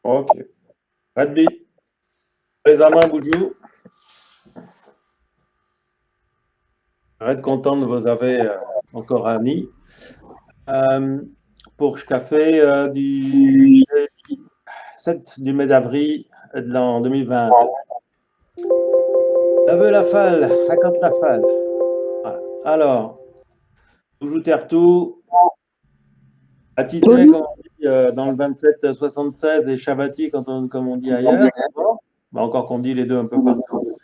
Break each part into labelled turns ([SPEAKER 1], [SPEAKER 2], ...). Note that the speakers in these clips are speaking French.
[SPEAKER 1] Ok. Radbi, Benjamin Boudjou, Red content de vous avoir encore ami. Euh, pour ce café du 7 du mai d'avril de l'an 2020. Aveu la falle, raconte la falle. Voilà. Alors, toujours Tertou, attitré,
[SPEAKER 2] Oui,
[SPEAKER 1] comme on dit, dans le 27-76 et Chabati, comme on dit ailleurs. Bah, encore qu'on dit les deux un peu partout.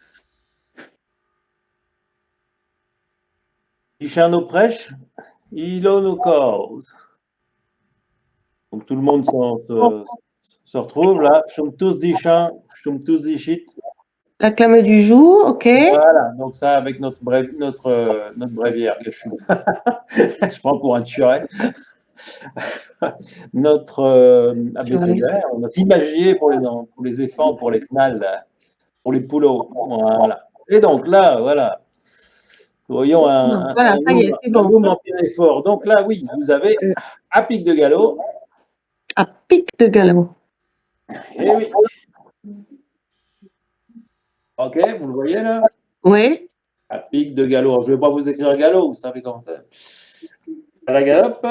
[SPEAKER 1] Ishano prêche, il nous cause. Donc tout le monde se retrouve là. Chum tous dit chant, chum tous dit shit.
[SPEAKER 2] la clame du jour, ok.
[SPEAKER 1] Voilà, donc ça avec notre bréviaire que je suis. Je prends pour un turet. Notre abécédaire, notre imagier pour les éléphants, pour les knalls, pour les poulots. Voilà. Et donc là, voilà. Voyons
[SPEAKER 2] Donc voilà, ça y est, c'est
[SPEAKER 1] un
[SPEAKER 2] bon.
[SPEAKER 1] homme empiré fort. Donc là, oui, vous avez à pic de galop.
[SPEAKER 2] À pic de galop.
[SPEAKER 1] Et oui. Ok, vous le voyez là?
[SPEAKER 2] Oui.
[SPEAKER 1] À pic de galop. Je ne vais pas vous écrire galop, vous savez comment c'est. À la galope.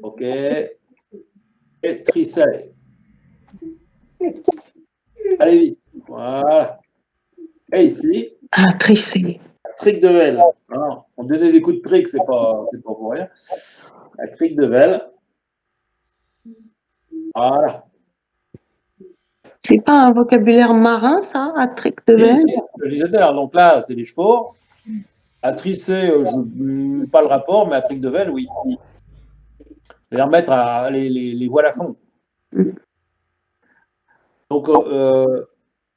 [SPEAKER 1] Ok. Et trisset. Allez vite. Voilà. Et ici,
[SPEAKER 2] Ah, tricé.
[SPEAKER 1] trick de velle. Alors, on donnait des coups de trick, c'est pas pour rien. La trick de velle. Voilà.
[SPEAKER 2] C'est pas un vocabulaire marin, ça, à tric de
[SPEAKER 1] Et
[SPEAKER 2] velle?
[SPEAKER 1] ici, c'est ce que je disais tout à l'heure. Donc là, c'est les chevaux. À trisser, je pas le rapport, mais à trick de velle, oui. C'est-à-dire mettre les voiles à fond.
[SPEAKER 2] Mm.
[SPEAKER 1] Donc,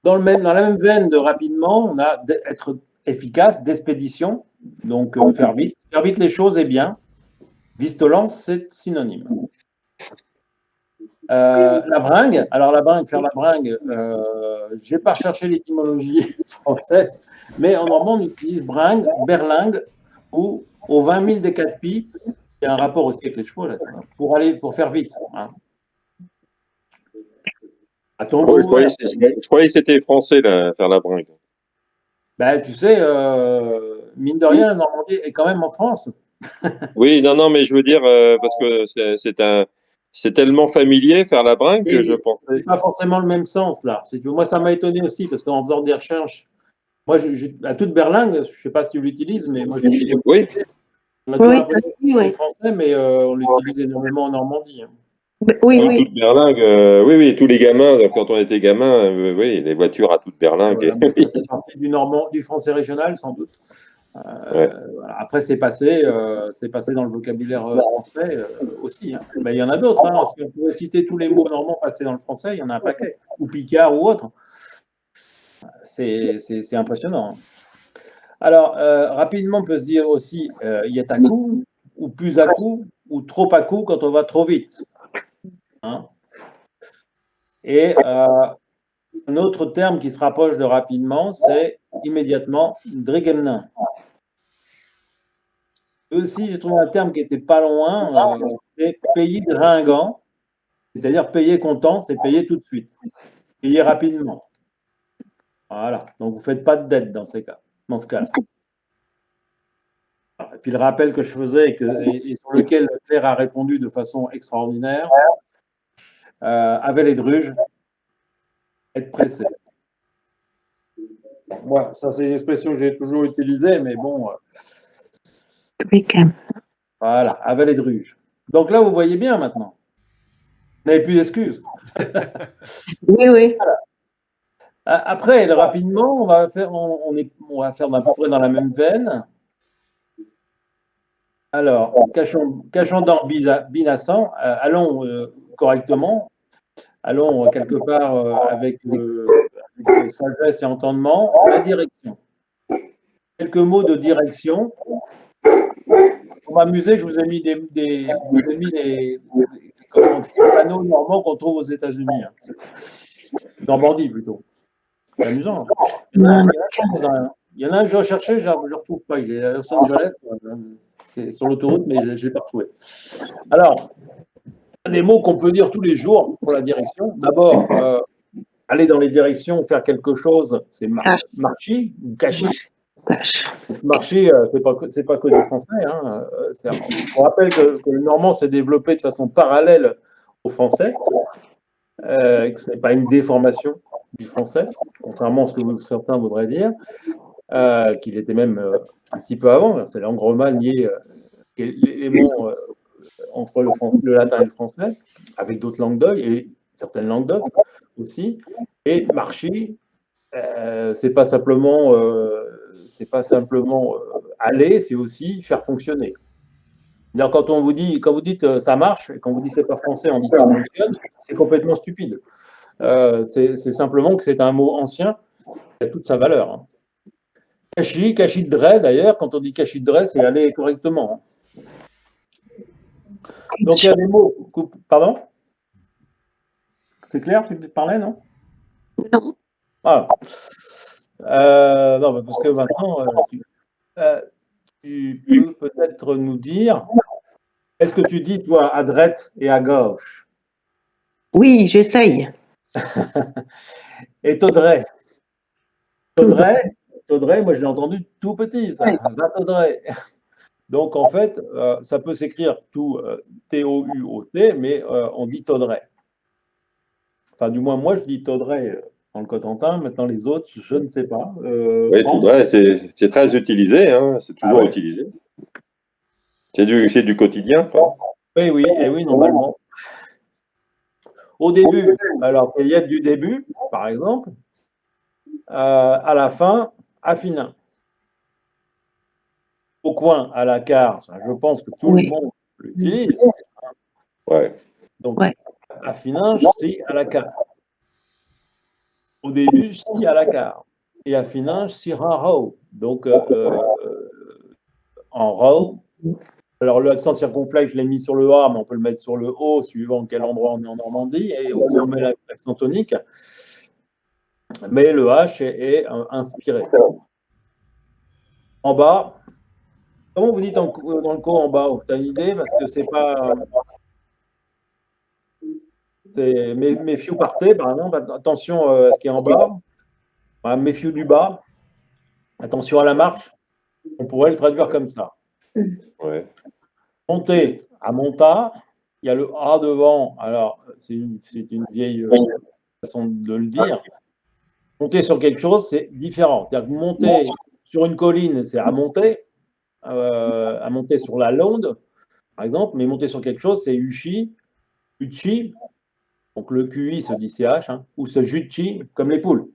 [SPEAKER 1] dans la même veine de rapidement, on a être efficace, d'expédition, donc faire vite. Faire vite les choses est bien. Vistolence, c'est synonyme. La bringue, alors la bringue, faire la bringue, je n'ai pas recherché l'étymologie française, mais en normand, on utilise bringue, berlingue ou aux 20 000 des 4 pies. Il y a un rapport aussi avec les chevaux, là, pour faire vite. Hein. À ton
[SPEAKER 3] Ah oui,
[SPEAKER 1] goût, voilà.
[SPEAKER 3] je croyais que c'était français, là, faire la bringue.
[SPEAKER 1] Ben, tu sais, mine de rien, la Normandie est quand même en France.
[SPEAKER 3] Oui, non, non, mais je veux dire, parce que c'est tellement familier, faire la bringue, que je
[SPEAKER 1] Et c'est
[SPEAKER 3] pensais.
[SPEAKER 1] pas forcément le même sens, là. Moi, ça m'a étonné aussi, parce qu'en faisant des recherches, moi, à toute berlingue, je ne sais pas si tu l'utilises, mais moi, j'ai toujours
[SPEAKER 3] Oui,
[SPEAKER 1] utilisé. On a toujours
[SPEAKER 2] Oui,
[SPEAKER 1] l'impression que
[SPEAKER 2] oui,
[SPEAKER 1] c'est
[SPEAKER 2] oui.
[SPEAKER 1] français, mais on l'utilise énormément en Normandie. Hein.
[SPEAKER 2] Oui,
[SPEAKER 3] oui,
[SPEAKER 2] oui.
[SPEAKER 3] toute berlingue, oui, oui, tous les gamins, quand on était gamin, oui, les voitures à toute
[SPEAKER 1] Et
[SPEAKER 3] berlingue.
[SPEAKER 1] voilà, mais ça fait partie du français régional, sans doute.
[SPEAKER 3] Ouais.
[SPEAKER 1] Voilà. Après, c'est passé dans le vocabulaire français aussi. Hein. Mais il y en a d'autres. Hein. Si on pouvait citer tous les mots normands passés dans le français, il y en a un paquet. Ou picard ou autre. C'est impressionnant. Hein. Alors, rapidement, on peut se dire aussi il est à coup, ou plus à coup, ou trop à coup quand on va trop vite. Hein. Et un autre terme qui se rapproche de rapidement, c'est immédiatement drigemnin. Aussi, j'ai trouvé un terme qui n'était pas loin, c'est payer dringant, c'est-à-dire payer comptant, c'est payer tout de suite, payer rapidement. Voilà, donc vous ne faites pas de dette dans ce cas-là. Et puis le rappel que je faisais et sur lequel Claire a répondu de façon extraordinaire, avec les druges, être pressé. Moi, ça c'est une expression que j'ai toujours utilisée, mais bon, voilà, avec les druges. Donc là, vous voyez bien maintenant. Vous n'avez plus d'excuses.
[SPEAKER 2] Oui, oui.
[SPEAKER 1] Voilà. Après, rapidement, on va faire à peu près dans la même veine. Alors, cachons dans Binassan, allons correctement, allons quelque part avec sagesse et entendement, la direction. Quelques mots de direction. Pour m'amuser, je vous ai mis comment des panneaux normands qu'on trouve aux États-Unis. Hein. Normandie plutôt. C'est amusant. Hein. Il y en a un que je recherchais, je ne le retrouve pas. Il est à Los Angeles. C'est sur l'autoroute, mais je ne l'ai pas retrouvé. Alors, des mots qu'on peut dire tous les jours pour la direction. D'abord, aller dans les directions, faire quelque chose, c'est marcher ou cacher. Marcher, c'est pas que du français. Hein. On rappelle que le normand s'est développé de façon parallèle au français, que ce n'est pas une déformation du français, contrairement à ce que certains voudraient dire, qu'il était même un petit peu avant. C'est la langue romane liée l'élément entre le latin et le français, avec d'autres langues d'oeil et certaines langues d'oeil aussi. Et marcher, c'est pas simplement aller, c'est aussi faire fonctionner. Quand vous dites ça marche, et quand vous dites c'est pas français, on dit ça fonctionne, c'est complètement stupide. C'est simplement que c'est un mot ancien qui a toute sa valeur. Hein. Cachidre, d'ailleurs, quand on dit cachidre, c'est aller correctement. Hein. Donc il y a des mots. Pardon? C'est clair, tu parlais, non?
[SPEAKER 2] Non.
[SPEAKER 1] Ah. Non, parce que maintenant, tu peux peut-être nous dire, est-ce que tu dis, toi, à droite et à gauche?
[SPEAKER 2] Oui, j'essaye.
[SPEAKER 1] Et Taudray? Taudray, moi je l'ai entendu tout petit, ça. Va Taudray. Donc en fait, ça peut s'écrire tout T-O-U-O-T, mais on dit Taudray. Enfin, du moins, moi je dis Taudray dans le Cotentin. Maintenant, les autres, je ne sais pas.
[SPEAKER 3] Oui, Taudray, c'est très utilisé, hein, c'est toujours utilisé. C'est du quotidien, quoi.
[SPEAKER 1] Oui, et oui, normalement. Au début, alors il y a du début, par exemple, à la fin, à Finin. Au coin, à la carte, je pense que tout le monde l'utilise.
[SPEAKER 3] Ouais.
[SPEAKER 1] Donc, à Finin, c'est à la carte. Au début, c'est à la carte. Et à Finin, c'est en row. Donc, en row. Alors, l'accent circonflexe, je l'ai mis sur le A, mais on peut le mettre sur le O, suivant quel endroit on est en Normandie, et on met l'accent tonique. Mais le H est inspiré. En bas, comment vous dites dans le co en bas? Tu as une idée? Parce que c'est pas. Méfiou partez, par exemple. Attention à ce qui est en bas. Méfiou du bas. Attention à la marche. On pourrait le traduire comme ça.
[SPEAKER 3] Ouais.
[SPEAKER 1] Monter à monta. Il y a le A devant. Alors, c'est une vieille façon de le dire. Monter sur quelque chose, c'est différent. C'est-à-dire que monter sur une colline, c'est à monter sur la londe, par exemple, mais monter sur quelque chose, c'est uchi, uchi, donc le QI se dit CH, hein, ou se jutchi, comme les poules.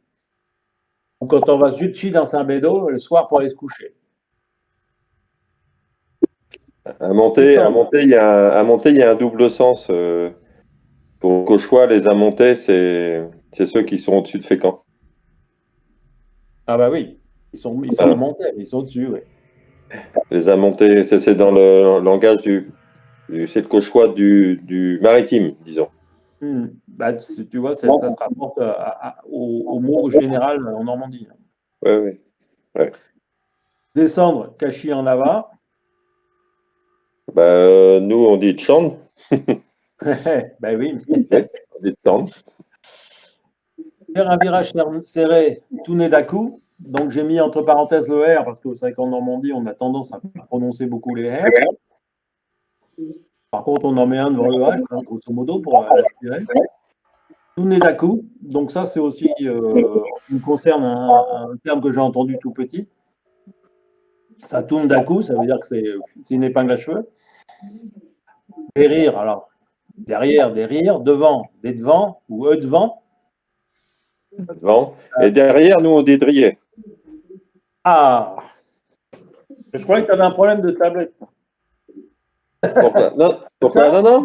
[SPEAKER 1] Ou quand on va se jutchi dans un bédo le soir pour aller se coucher.
[SPEAKER 3] À monter, il y a un double sens. Pour Cauchois, les amontés, c'est ceux qui sont au-dessus de Fécamp.
[SPEAKER 1] Ah bah oui, ils sont montés, ils sont au-dessus, oui.
[SPEAKER 3] Les amontés, c'est dans le langage c'est le Cauchois du maritime, disons.
[SPEAKER 1] Bah, tu vois, ça se rapporte au mot général en Normandie.
[SPEAKER 3] Oui.
[SPEAKER 1] Descendre, Cachy en Nava.
[SPEAKER 3] Nous, on dit Tchand.
[SPEAKER 1] Ben oui.
[SPEAKER 3] On dit Tchand.
[SPEAKER 1] Faire un virage serré, tout n'est d'un coup. Donc j'ai mis entre parenthèses le R parce que c'est vrai qu'en Normandie, on a tendance à prononcer beaucoup les R. Par contre, on en met un devant le H, hein, grosso modo, pour l'aspirer. Tout n'est d'un coup. Donc ça, c'est aussi, me concerne un terme que j'ai entendu tout petit. Ça tourne d'un coup, ça veut dire que c'est une épingle à cheveux. Des rires, alors, derrière, des rires, devant, des devant, ou eux devant.
[SPEAKER 3] Devant. Et derrière, nous, on dit drier.
[SPEAKER 1] Ah! Je croyais que tu avais un problème de tablette.
[SPEAKER 3] Pourquoi? Non,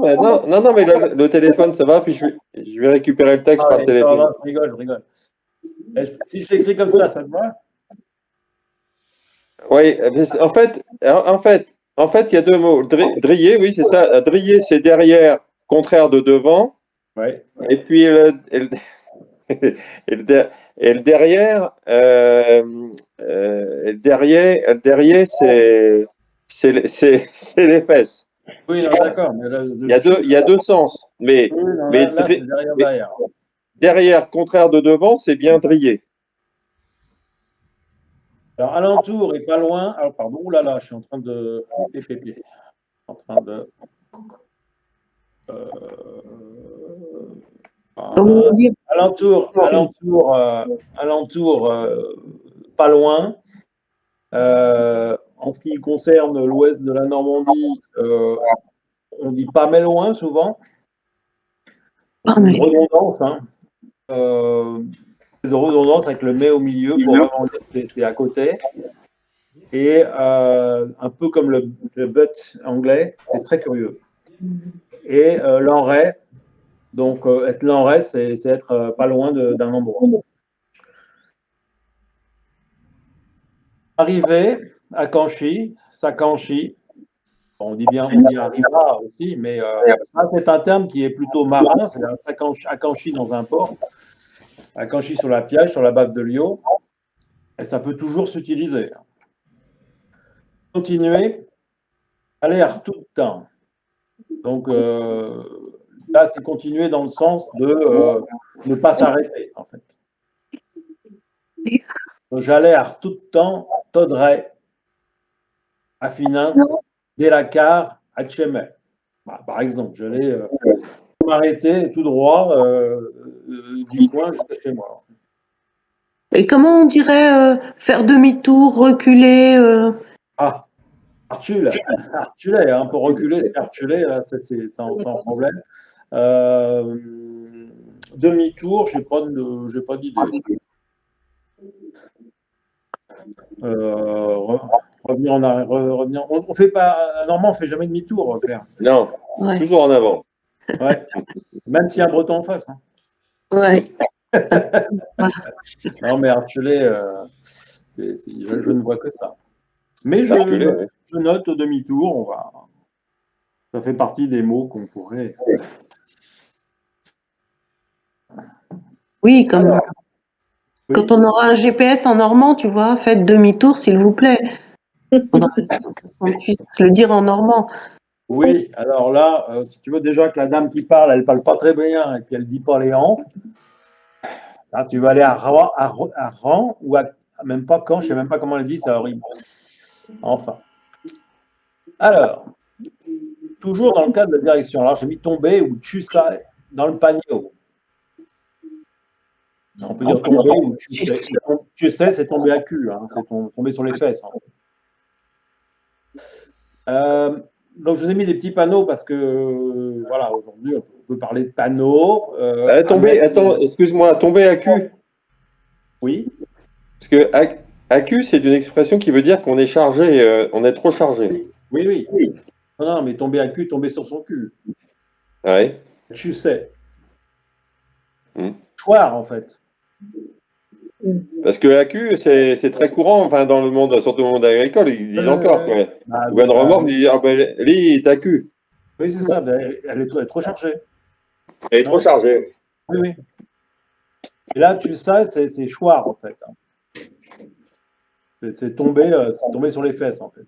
[SPEAKER 3] mais le téléphone, ça va, puis je vais récupérer le texte par le téléphone.
[SPEAKER 1] Non, je rigole. Si je l'écris comme ça te va?
[SPEAKER 3] Oui, en fait, il y a deux mots. Drier, oui, c'est ça. Drier, c'est derrière, contraire de devant.
[SPEAKER 1] Ouais.
[SPEAKER 3] Et puis le derrière, c'est les fesses.
[SPEAKER 1] Oui, non, d'accord. Mais là,
[SPEAKER 3] Il y a deux sens.
[SPEAKER 1] oui, non, là, c'est derrière.
[SPEAKER 3] Derrière, contraire de devant, c'est bien drillé.
[SPEAKER 1] Alors, alentour et pas loin. Alors, pardon, oh là là, je suis en train de. En train de. Voilà. Alentour, pas loin. En ce qui concerne l'ouest de la Normandie, on dit pas mais loin souvent. Une redondance, hein. De redondance avec le mais au milieu pour vraiment dire que c'est à côté. Et un peu comme le but anglais, c'est très curieux. Et l'enraie, donc être l'enraie, c'est être pas loin d'un endroit. Arrivé à Canchy, Sacanchi, on dit arriva aussi, mais ça c'est un terme qui est plutôt marin, c'est-à-dire à Canchy dans un port, à Canchy sur la Piage, sur la bave de Liot, et ça peut toujours s'utiliser. Continuer, aller tout le temps. Donc là, c'est continuer dans le sens de ne pas s'arrêter, en fait. J'allais tout le temps, Todray, à Finin, Delacar, à Tchemet. Par exemple, j'allais m'arrêter tout droit du coin jusqu'à chez moi.
[SPEAKER 2] Et comment on dirait faire demi-tour, reculer
[SPEAKER 1] Ah, Artule, hein, pour reculer, c'est Artulé, là, c'est sans problème. Demi-tour, j'ai pas d'idée. Revenir en arrière, revenir. On fait pas, normalement, on fait jamais demi-tour, Claire.
[SPEAKER 3] Non, toujours en avant.
[SPEAKER 1] Ouais. Même s'il y a un breton en face. Hein.
[SPEAKER 2] Ouais.
[SPEAKER 1] Non, mais Artulé, je ne vois que ça. Mais je note au demi-tour, ça fait partie des mots qu'on pourrait.
[SPEAKER 2] Oui, comme quand on aura un GPS en normand, tu vois, faites demi-tour, s'il vous plaît. On puisse le dire en normand.
[SPEAKER 1] Oui, alors là, si tu veux déjà que la dame qui parle, elle parle pas très bien et puis elle dit pas les ans, là, tu vas aller à Ran ou même pas quand, je sais même pas comment elle dit, c'est horrible. Enfin. Alors, toujours dans le cadre de la direction. Alors, j'ai mis tomber ou tu sais dans le panier. On peut dire tomber ou tu sais. Tu sais, c'est tomber à cul, hein, c'est tomber sur les fesses. Hein. Donc, je vous ai mis des petits panneaux parce que, voilà, aujourd'hui, on peut parler de panneaux.
[SPEAKER 3] Attends, excuse-moi, tomber à cul.
[SPEAKER 1] Oui.
[SPEAKER 3] Parce que à cul, c'est une expression qui veut dire qu'on est chargé, on est trop chargé.
[SPEAKER 1] Oui. Non, mais tomber à cul, tomber sur son cul.
[SPEAKER 3] Ouais.
[SPEAKER 1] Tu sais. Choir, en fait.
[SPEAKER 3] Parce que AQ, c'est très courant, enfin, dans le monde, surtout dans le monde agricole, ils disent encore. Quoi. Ou une remorque, ils disent, ah ben, lui, il est AQ.
[SPEAKER 1] Oui, c'est ça, elle est trop chargée.
[SPEAKER 3] Elle est trop chargée.
[SPEAKER 1] Oui. Et là, tu sais, c'est choir, en fait. C'est tomber sur les fesses, en fait.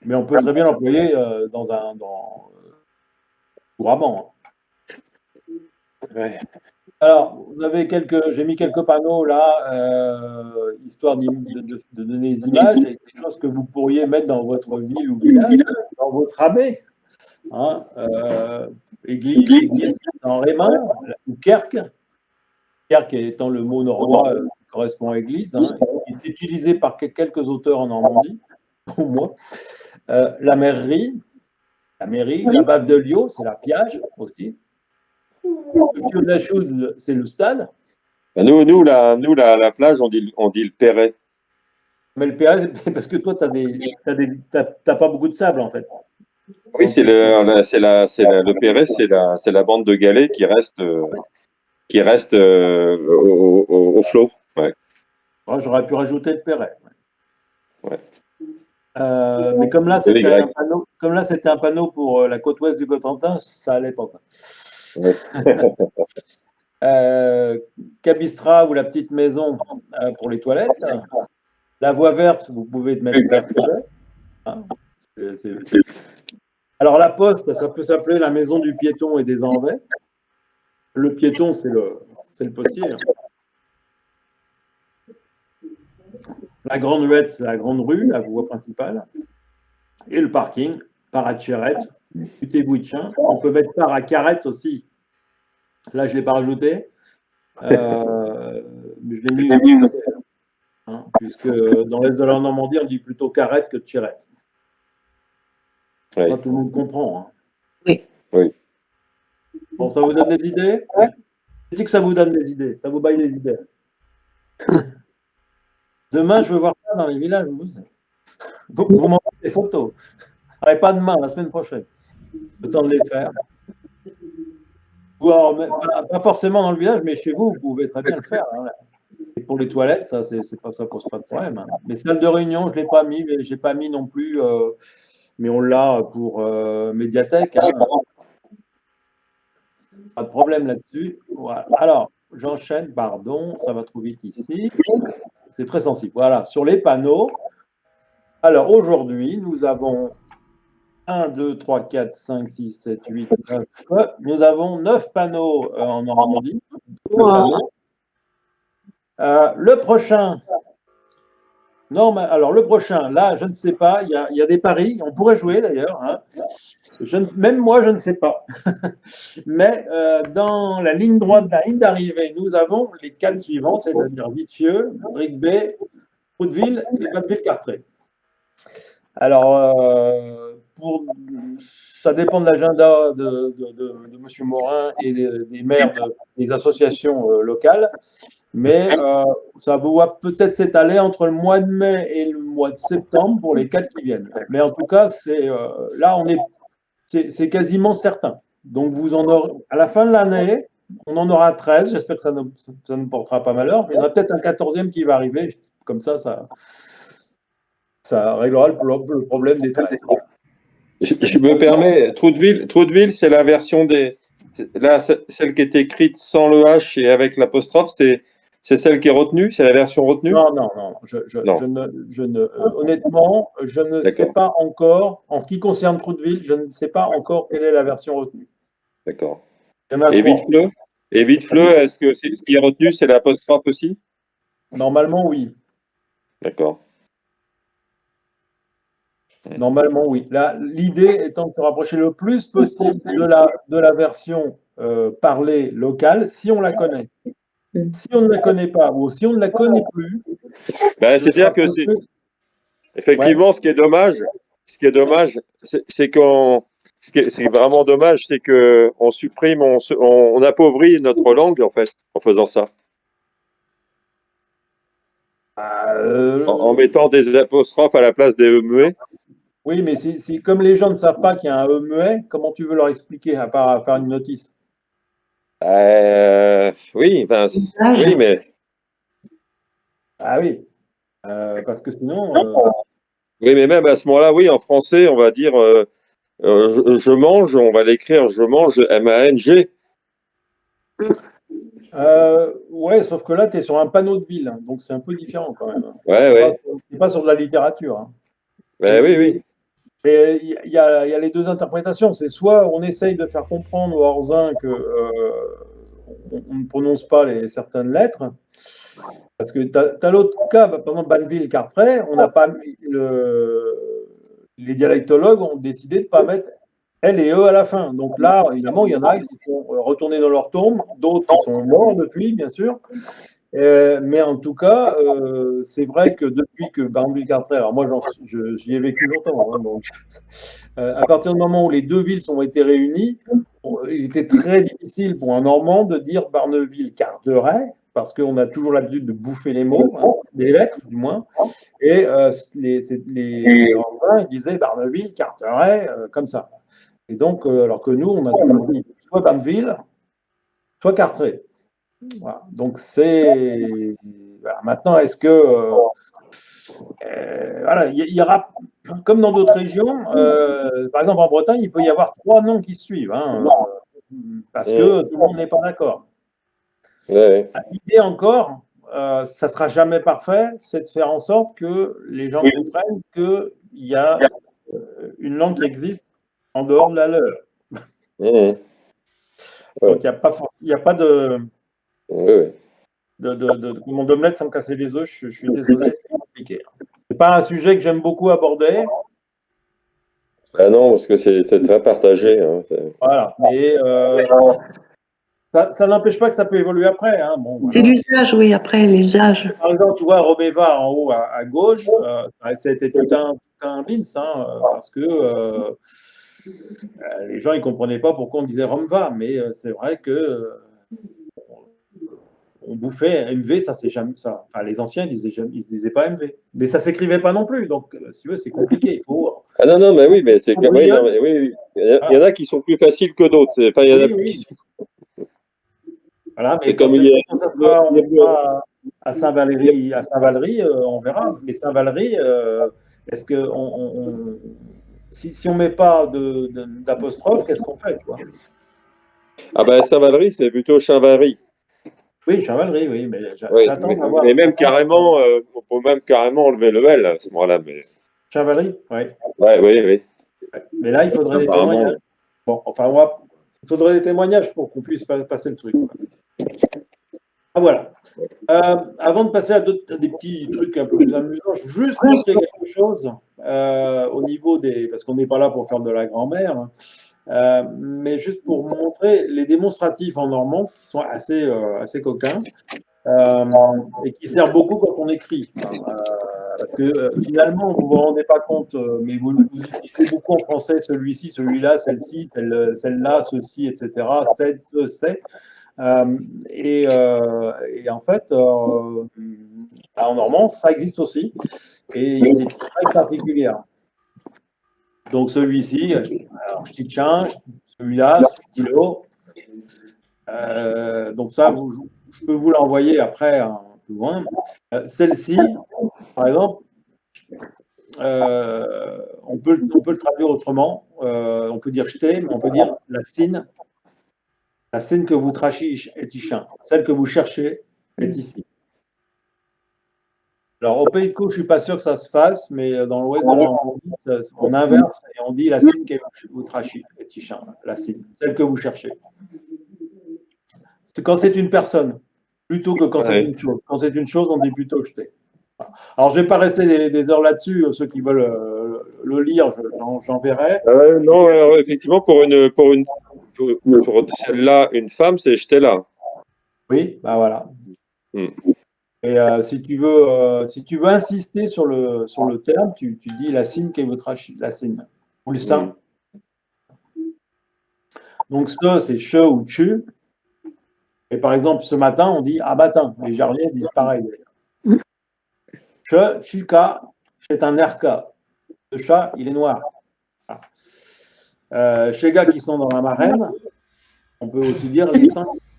[SPEAKER 1] Mais on peut très bien l'employer couramment.
[SPEAKER 3] Ouais.
[SPEAKER 1] Alors, j'ai mis quelques panneaux là, histoire de donner des images et des choses que vous pourriez mettre dans votre ville ou village, dans votre abbé. Hein, église en Rémin ou Kerk. Kerk étant le mot norrois qui correspond à église, hein, qui est utilisé par quelques auteurs en Normandie, au moins. La mairie, la bave de Liot, c'est la Piage aussi. Le Pieu de la Chaude, c'est le stade.
[SPEAKER 3] Nous, la plage, on dit le Perret.
[SPEAKER 1] Mais le Perret, parce que toi, t'as pas beaucoup de sable, en fait.
[SPEAKER 3] Oui, le Perret, c'est la bande de galets qui reste au flot. Ouais.
[SPEAKER 1] Oh, j'aurais pu rajouter le Perret.
[SPEAKER 3] Ouais.
[SPEAKER 1] Mais comme là, c'était un panneau pour la côte ouest du Cotentin, ça allait pas. Ouais. Cabistra ou la petite maison pour les toilettes. La voie verte, vous pouvez mettre vert. Hein. Alors, la poste, ça peut s'appeler la maison du piéton et des envers. Le piéton, c'est le postier. Hein. La grande huette, c'est la grande rue, la voie principale. Et le parking, par à Tchérette, Buté-Bouitchin. On peut mettre par à Carrette aussi. Là, je ne l'ai pas rajouté. Mais je l'ai mis, hein, puisque dans l'Est de la Normandie, on dit plutôt Carrette que Tchérette.
[SPEAKER 3] Oui.
[SPEAKER 1] Pas tout le monde comprend. Hein.
[SPEAKER 2] Oui.
[SPEAKER 3] Oui.
[SPEAKER 1] Bon, ça vous donne des idées? Je dis que ça vous donne des idées, ça vous baille des idées. Demain, je veux voir ça dans les villages. Vous m'envoyez des photos. Allez, pas demain, la semaine prochaine. Le temps de les faire. Ou alors, pas forcément dans le village, mais chez vous, vous pouvez très bien le faire. Hein. Et pour les toilettes, ça pose pas de problème. Hein. Les salles de réunion, je ne l'ai pas mis, mais je n'ai pas mis non plus. Mais on l'a pour médiathèque. Hein. Pas de problème là-dessus. Voilà. Alors, j'enchaîne, pardon, ça va trop vite ici. C'est très sensible. Voilà, sur les panneaux. Alors, aujourd'hui, nous avons 1, 2, 3, 4, 5, 6, 7, 8, 9. Nous avons 9 panneaux en Normandie.
[SPEAKER 2] Wow.
[SPEAKER 1] Le prochain. Non, alors le prochain, là, je ne sais pas. Il y a des paris. On pourrait jouer d'ailleurs. Hein. Même moi, je ne sais pas. Mais dans la ligne droite de la ligne d'arrivée, nous avons les 4 suivants, c'est-à-dire Vitfieux, Bricquebay, Hauteville et Banneville-Carteret. Alors, ça dépend de l'agenda de M. Morin et des maires des associations locales, mais ça doit peut-être s'étaler entre le mois de mai et le mois de septembre pour les 4 qui viennent. Mais en tout cas, là, c'est quasiment certain. Donc, vous en aurez, à la fin de l'année, on en aura 13. J'espère que ça ne portera pas malheur. Il y en a peut-être un 14e qui va arriver. Comme ça réglera le problème des toilettes.
[SPEAKER 3] Je me permets, Troudeville, c'est la version des. Là, celle qui est écrite sans le H et avec l'apostrophe, c'est celle qui est retenue? C'est la version retenue?
[SPEAKER 1] Non. Honnêtement, je ne sais pas encore, en ce qui concerne Troudeville, je ne sais pas encore quelle est la version retenue.
[SPEAKER 3] D'accord.
[SPEAKER 1] Il y en a
[SPEAKER 3] Et
[SPEAKER 1] 3.
[SPEAKER 3] Vitefleux? Et Vitefleux, est-ce que ce qui est retenu, c'est l'apostrophe aussi?
[SPEAKER 1] Normalement, oui.
[SPEAKER 3] D'accord.
[SPEAKER 1] Normalement, oui. L'idée étant de se rapprocher le plus possible de la version parlée locale, si on la connaît. Si on ne la connaît pas, ou si on ne la connaît plus,
[SPEAKER 3] C'est-à-dire que c'est effectivement ce qui est dommage, c'est qu'on ce qui est vraiment dommage, c'est que on supprime, on appauvrit notre langue en fait en faisant ça. En mettant des apostrophes à la place des E muets.
[SPEAKER 1] Oui, mais si comme les gens ne savent pas qu'il y a un E muet, comment tu veux leur expliquer à part faire une notice?
[SPEAKER 3] Oui, mais.
[SPEAKER 1] Ah oui, parce que sinon.
[SPEAKER 3] Oui, mais même à ce moment-là, oui, en français, on va dire je mange, on va l'écrire je mange, M-A-N-G.
[SPEAKER 1] Ouais, sauf que là, tu es sur un panneau de ville, hein, donc c'est un peu différent quand même.
[SPEAKER 3] Ouais.
[SPEAKER 1] C'est pas sur de la littérature. Hein.
[SPEAKER 3] Oui.
[SPEAKER 1] Mais il y a les deux interprétations. C'est soit on essaye de faire comprendre aux Orzins que on ne prononce pas certaines lettres, parce que tu as l'autre cas, par exemple Banneville-Carteret, on n'a pas les dialectologues ont décidé de ne pas mettre L et E à la fin. Donc là, évidemment, il y en a qui sont retournés dans leur tombe, d'autres qui sont morts depuis, bien sûr. Mais en tout cas, c'est vrai que depuis que Banneville-Carteret, alors moi j'y ai vécu longtemps, hein, donc à partir du moment où les deux villes ont été réunies, il était très difficile pour un Normand de dire Barneville-Carteret, parce qu'on a toujours l'habitude de bouffer les mots, hein, les lettres du moins, et les Normans ils disaient Barneville-Carteret, comme ça. Et donc, alors que nous, on a toujours dit soit Banneville, soit Carteret. Voilà. Donc c'est voilà. Maintenant, est-ce que voilà, il y aura comme dans d'autres régions, par exemple en Bretagne, il peut y avoir 3 noms qui se suivent, hein, parce que tout le monde n'est pas d'accord.
[SPEAKER 3] Ouais.
[SPEAKER 1] L'idée encore, ça sera jamais parfait, c'est de faire en sorte que les gens comprennent qu'il il y a une langue qui existe en dehors de la leur.
[SPEAKER 3] Ouais.
[SPEAKER 1] Donc, il n'y a pas de
[SPEAKER 3] Ouais.
[SPEAKER 1] comment d'omelette sans casser les œufs. Je suis désolé, c'est compliqué. C'est pas un sujet que j'aime beaucoup aborder.
[SPEAKER 3] Ah non, parce que c'est très partagé. Hein.
[SPEAKER 1] Voilà. Mais ça n'empêche pas que ça peut évoluer après. Hein. Bon,
[SPEAKER 2] C'est
[SPEAKER 1] voilà.
[SPEAKER 2] l'usage, oui, après, l'usage.
[SPEAKER 1] Par exemple, tu vois, Romeva en haut à gauche, ça a été tout un bins, hein, parce que les gens ils comprenaient pas pourquoi on disait Romva, mais c'est vrai que on bouffait MV, ça c'est jamais ça. Enfin, les anciens ils disaient pas MV, mais ça s'écrivait pas non plus. Donc, si tu veux, c'est compliqué. Il faut.
[SPEAKER 3] Ah non, mais oui, mais c'est comme. Oui, non, mais oui. Il y en a qui sont plus faciles que d'autres. Enfin, il y en a qui sont.
[SPEAKER 1] Voilà, mais
[SPEAKER 3] C'est comme
[SPEAKER 1] on sera à Saint-Valéry, on verra. Mais Saint-Valéry, est-ce que si on met pas d'apostrophe, qu'est-ce qu'on fait, tu vois?
[SPEAKER 3] Ah ben Saint-Valery, c'est plutôt Chainvalery.
[SPEAKER 1] Oui, Saint-Valéry, oui, mais
[SPEAKER 3] Oui,
[SPEAKER 1] j'attends d'avoir.
[SPEAKER 3] mais même carrément, on peut même carrément enlever le L à ce moment-là. Mais...
[SPEAKER 1] Saint-Valéry, oui.
[SPEAKER 3] Ouais, oui, oui.
[SPEAKER 1] Mais là, il faudrait des témoignages. Bon, enfin, il faudrait des témoignages pour qu'on puisse passer le truc. Ah, voilà. Avant de passer à des petits trucs un peu plus amusants, je veux juste montrer quelque chose au niveau des. Parce qu'on n'est pas là pour faire de la grand-mère, hein, mais juste pour vous montrer les démonstratifs en normand qui sont assez coquins et qui servent beaucoup quand on écrit. Parce que finalement, vous ne vous rendez pas compte, mais vous utilisez beaucoup en français celui-ci, celui-là, celle-ci, celle-là, ceci, etc. C'est, ce, c'est. Et en fait, en normand, ça existe aussi. Et il y a des petites règles particulières. Donc celui-ci, alors je dis tiens, celui-là, stylo. Donc ça, je peux vous l'envoyer après un peu loin. Celle-ci, par exemple, on peut le traduire autrement. On peut dire jeter, mais on peut dire la scène. La scène que vous trachez est ici. Celle que vous cherchez est ici. Alors, au Pays de Caux, je ne suis pas sûr que ça se fasse, mais dans l'ouest de la Normandie, on inverse et on dit la scène que vous trachez est ici. La scène, celle que vous cherchez. C'est quand c'est une personne, plutôt que quand c'est une chose. Quand c'est une chose, on dit plutôt jeter. Alors, je ne vais pas rester des heures là-dessus. Ceux qui veulent le lire, j'enverrai.
[SPEAKER 3] Non, alors, effectivement, pour celle-là, une femme, c'est jeter là.
[SPEAKER 1] Oui, bah voilà. Et si tu veux insister sur le terme, tu dis la signe qui est votre la signe. Ou le sein. Donc, ce, c'est che ou chu. Et par exemple, ce matin, on dit matin. Les jarriers disent pareil d'ailleurs. Che, chika, c'est un RK. Ce chat, il est noir. Chez gars qui sont dans la marraine, on peut aussi dire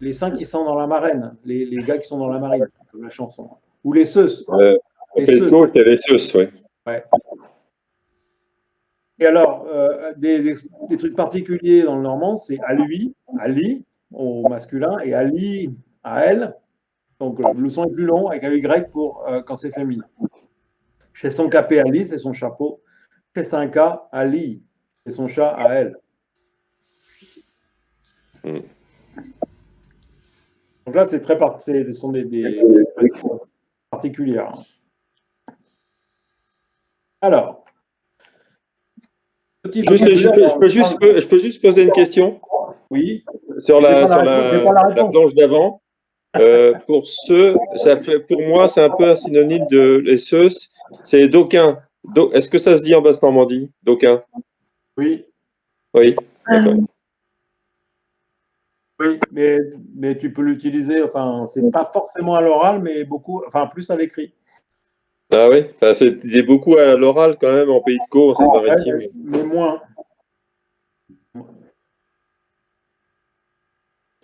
[SPEAKER 1] les saints qui sont dans la marraine, les gars qui sont dans la marine, comme la chanson. Ou les seus.
[SPEAKER 3] Les seus, c'est les seus, oui.
[SPEAKER 1] Ouais. Et alors, des trucs particuliers dans le normand, c'est à lui, Ali, au masculin, et Ali, à elle. Donc, le son est plus long, avec un Y pour quand c'est féminin. Chez son capé, Ali, c'est son chapeau. Chez 5K, Ali, c'est son chat à elle. Donc là, ce sont des particulières. Alors,
[SPEAKER 3] je peux juste poser une question.
[SPEAKER 1] Oui.
[SPEAKER 3] Sur la planche d'avant. Pour moi, c'est un peu un synonyme de les seus. C'est d'aucun. Est-ce que ça se dit en Basse-Normandie, d'aucun?
[SPEAKER 1] Oui.
[SPEAKER 3] Oui, d'accord.
[SPEAKER 1] Oui, mais tu peux l'utiliser, enfin, c'est pas forcément à l'oral, mais beaucoup, enfin, plus à l'écrit.
[SPEAKER 3] Ah oui, enfin, c'est beaucoup à l'oral quand même en Pays de Caux, en Seine-Maritime.
[SPEAKER 1] Mais moins.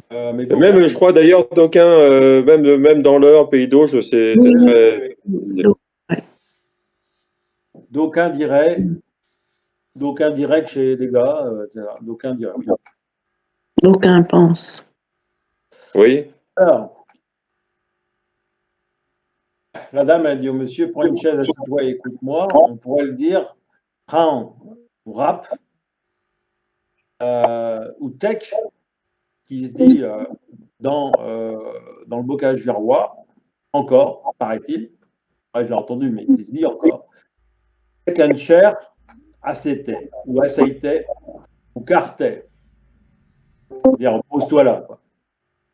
[SPEAKER 3] Même, je crois d'ailleurs, d'aucun, même dans l'Eure, Pays d'Auge, c'est très.
[SPEAKER 1] D'aucuns diraient que chez des gars, d'aucuns diraient oui.
[SPEAKER 2] D'aucuns pensent.
[SPEAKER 3] Oui.
[SPEAKER 1] Alors, la dame a dit au monsieur, prends une chaise, assieds-toi et écoute-moi. On pourrait le dire, train ou rap, ou tech, qui se dit dans le bocage virois, encore, paraît-il, ouais, je l'ai entendu, mais il se dit encore, avec un cher ACT, ou ACT, ou cartet. C'est-à-dire, pose-toi là, quoi.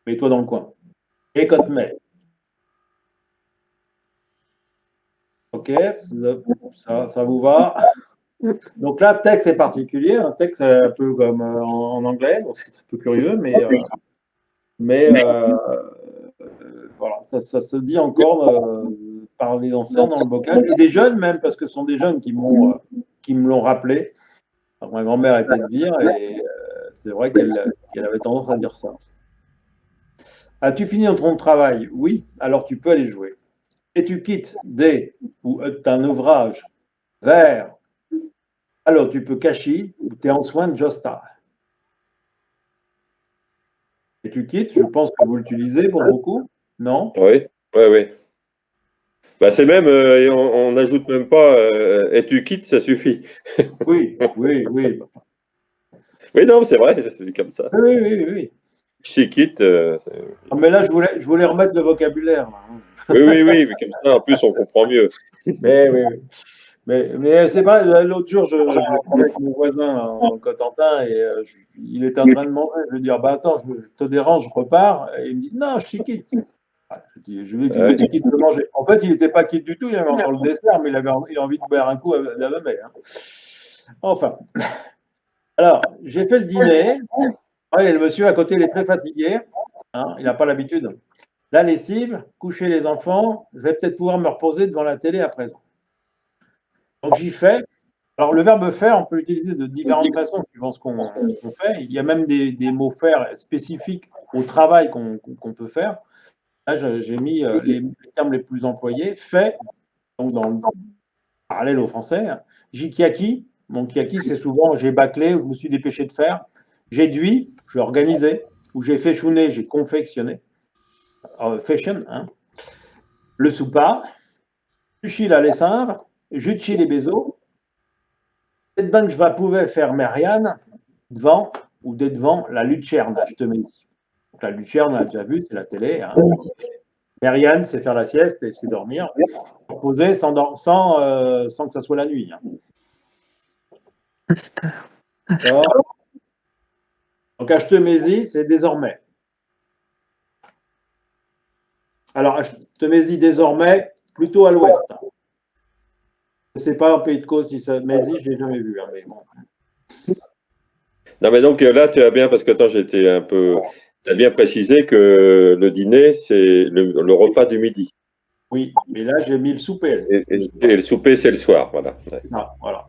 [SPEAKER 1] Mets-toi dans le coin. Et quand tu mets. Ok, ça vous va? Donc là, texte est particulier. Un texte, c'est un peu comme en anglais, donc c'est un peu curieux, mais voilà, ça se dit encore par les anciens dans le bocage, et des jeunes même, parce que ce sont des jeunes qui me l'ont rappelé. Alors, ma grand-mère était de dire, et c'est vrai qu'elle avait tendance à dire ça. As-tu fini ton travail? Oui, alors tu peux aller jouer. Et tu quittes des ou un ouvrage vers, alors tu peux cacher ou tu es en soin de Josta. Et tu quittes, je pense que vous l'utilisez pour beaucoup, non?
[SPEAKER 3] Oui, oui, oui. Bah, c'est même, on n'ajoute même pas, et tu quittes, ça suffit.
[SPEAKER 1] Oui, oui, oui.
[SPEAKER 3] Oui, non, c'est vrai, c'est comme ça.
[SPEAKER 1] Oui, oui, oui.
[SPEAKER 3] Je quitte,
[SPEAKER 1] Ah, mais là, je voulais remettre le vocabulaire. Là, hein.
[SPEAKER 3] oui, oui, oui, mais comme ça, en plus, on comprend mieux.
[SPEAKER 1] Mais oui, oui. Mais c'est pas, l'autre jour, je parlais avec mon voisin dans le Cotentin et il était en train de manger. Je lui dis, ah, bah attends, je te dérange, je repars. Et il me dit, non, je suis quitte. Ah, je lui dis qu'il
[SPEAKER 3] Ouais.
[SPEAKER 1] était quitte de manger. En fait, il n'était pas quitte du tout, il avait encore le dessert, mais il a envie de boire un coup d'avamé. Hein. Enfin, alors, j'ai fait le dîner. Ouais, le monsieur à côté, il est très fatigué. Hein, il n'a pas l'habitude. La lessive, coucher les enfants, je vais peut-être pouvoir me reposer devant la télé à présent. Donc j'y fais. Alors le verbe faire, on peut l'utiliser de différentes façons suivant ce qu'on fait. Il y a même des mots faire spécifiques au travail qu'on peut faire. Là, j'ai mis les termes les plus employés. Fait, donc dans le parallèle au français. Jikiaki, donc kiaki, c'est souvent j'ai bâclé ou je me suis dépêché de faire. J'ai dui, j'ai organisé. Ou j'ai fashioné, j'ai confectionné. Fashion, hein. Le soupa, Juchi la lessive, Juchi les bézos. Peut-être bien que je vais pouvoir faire Marianne devant ou d'être devant la lucierne, je te mets dit. Donc, la lucierne, on l'a déjà vu, c'est la télé. Hein. Marianne, c'est faire la sieste, c'est dormir. Reposer sans que ça soit la nuit. Hein. D'accord. Donc, Ashtemesi, c'est désormais. Alors, Ashtemesi, désormais, plutôt à l'ouest. Hein. Je ne sais pas en Pays de Caux si ça. Mési, je ne l'ai jamais vu. Hein, mais bon.
[SPEAKER 3] Non, mais donc là, tu as bien, parce que attends, j'étais un peu. Tu as bien précisé que le dîner, c'est le repas du midi.
[SPEAKER 1] Oui, mais là, j'ai mis le souper.
[SPEAKER 3] Et le souper, c'est le soir. Voilà. Ouais.
[SPEAKER 1] Ah, voilà.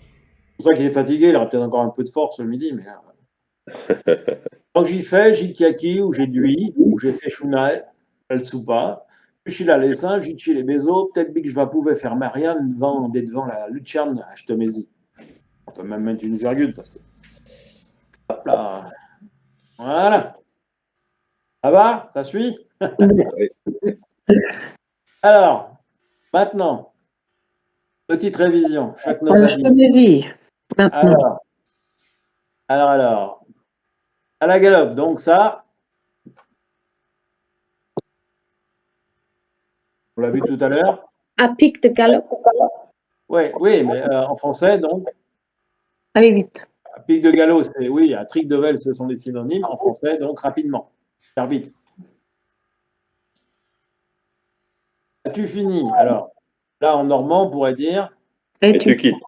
[SPEAKER 1] C'est pour ça qu'il est fatigué, il aura peut-être encore un peu de force le midi. Mais... Donc j'y fais, j'ai kiaki, ou j'ai dui, ou j'ai fait shunai, el soupa. Je suis là les seins, j'ai tué les bézos. Peut-être que je vais pouvoir faire Marianne devant la lucierne à Ashtemesi. On peut même mettre une virgule parce que. Hop là. Voilà. Ça va? Ça suit? Alors, maintenant, petite révision. Chaque nos amis.
[SPEAKER 2] Ashtemesi, maintenant.
[SPEAKER 1] Alors. À la galope. Donc ça, on l'a vu tout à l'heure.
[SPEAKER 4] À pic de galop.
[SPEAKER 1] Oui, mais en français, donc,
[SPEAKER 2] Allez vite.
[SPEAKER 1] à pic de galop, c'est oui, à trick de vel, ce sont des synonymes. En français, donc, rapidement. Faire vite. As-tu fini? Alors, là, en normand, on pourrait dire.
[SPEAKER 2] Et
[SPEAKER 3] tu quittes.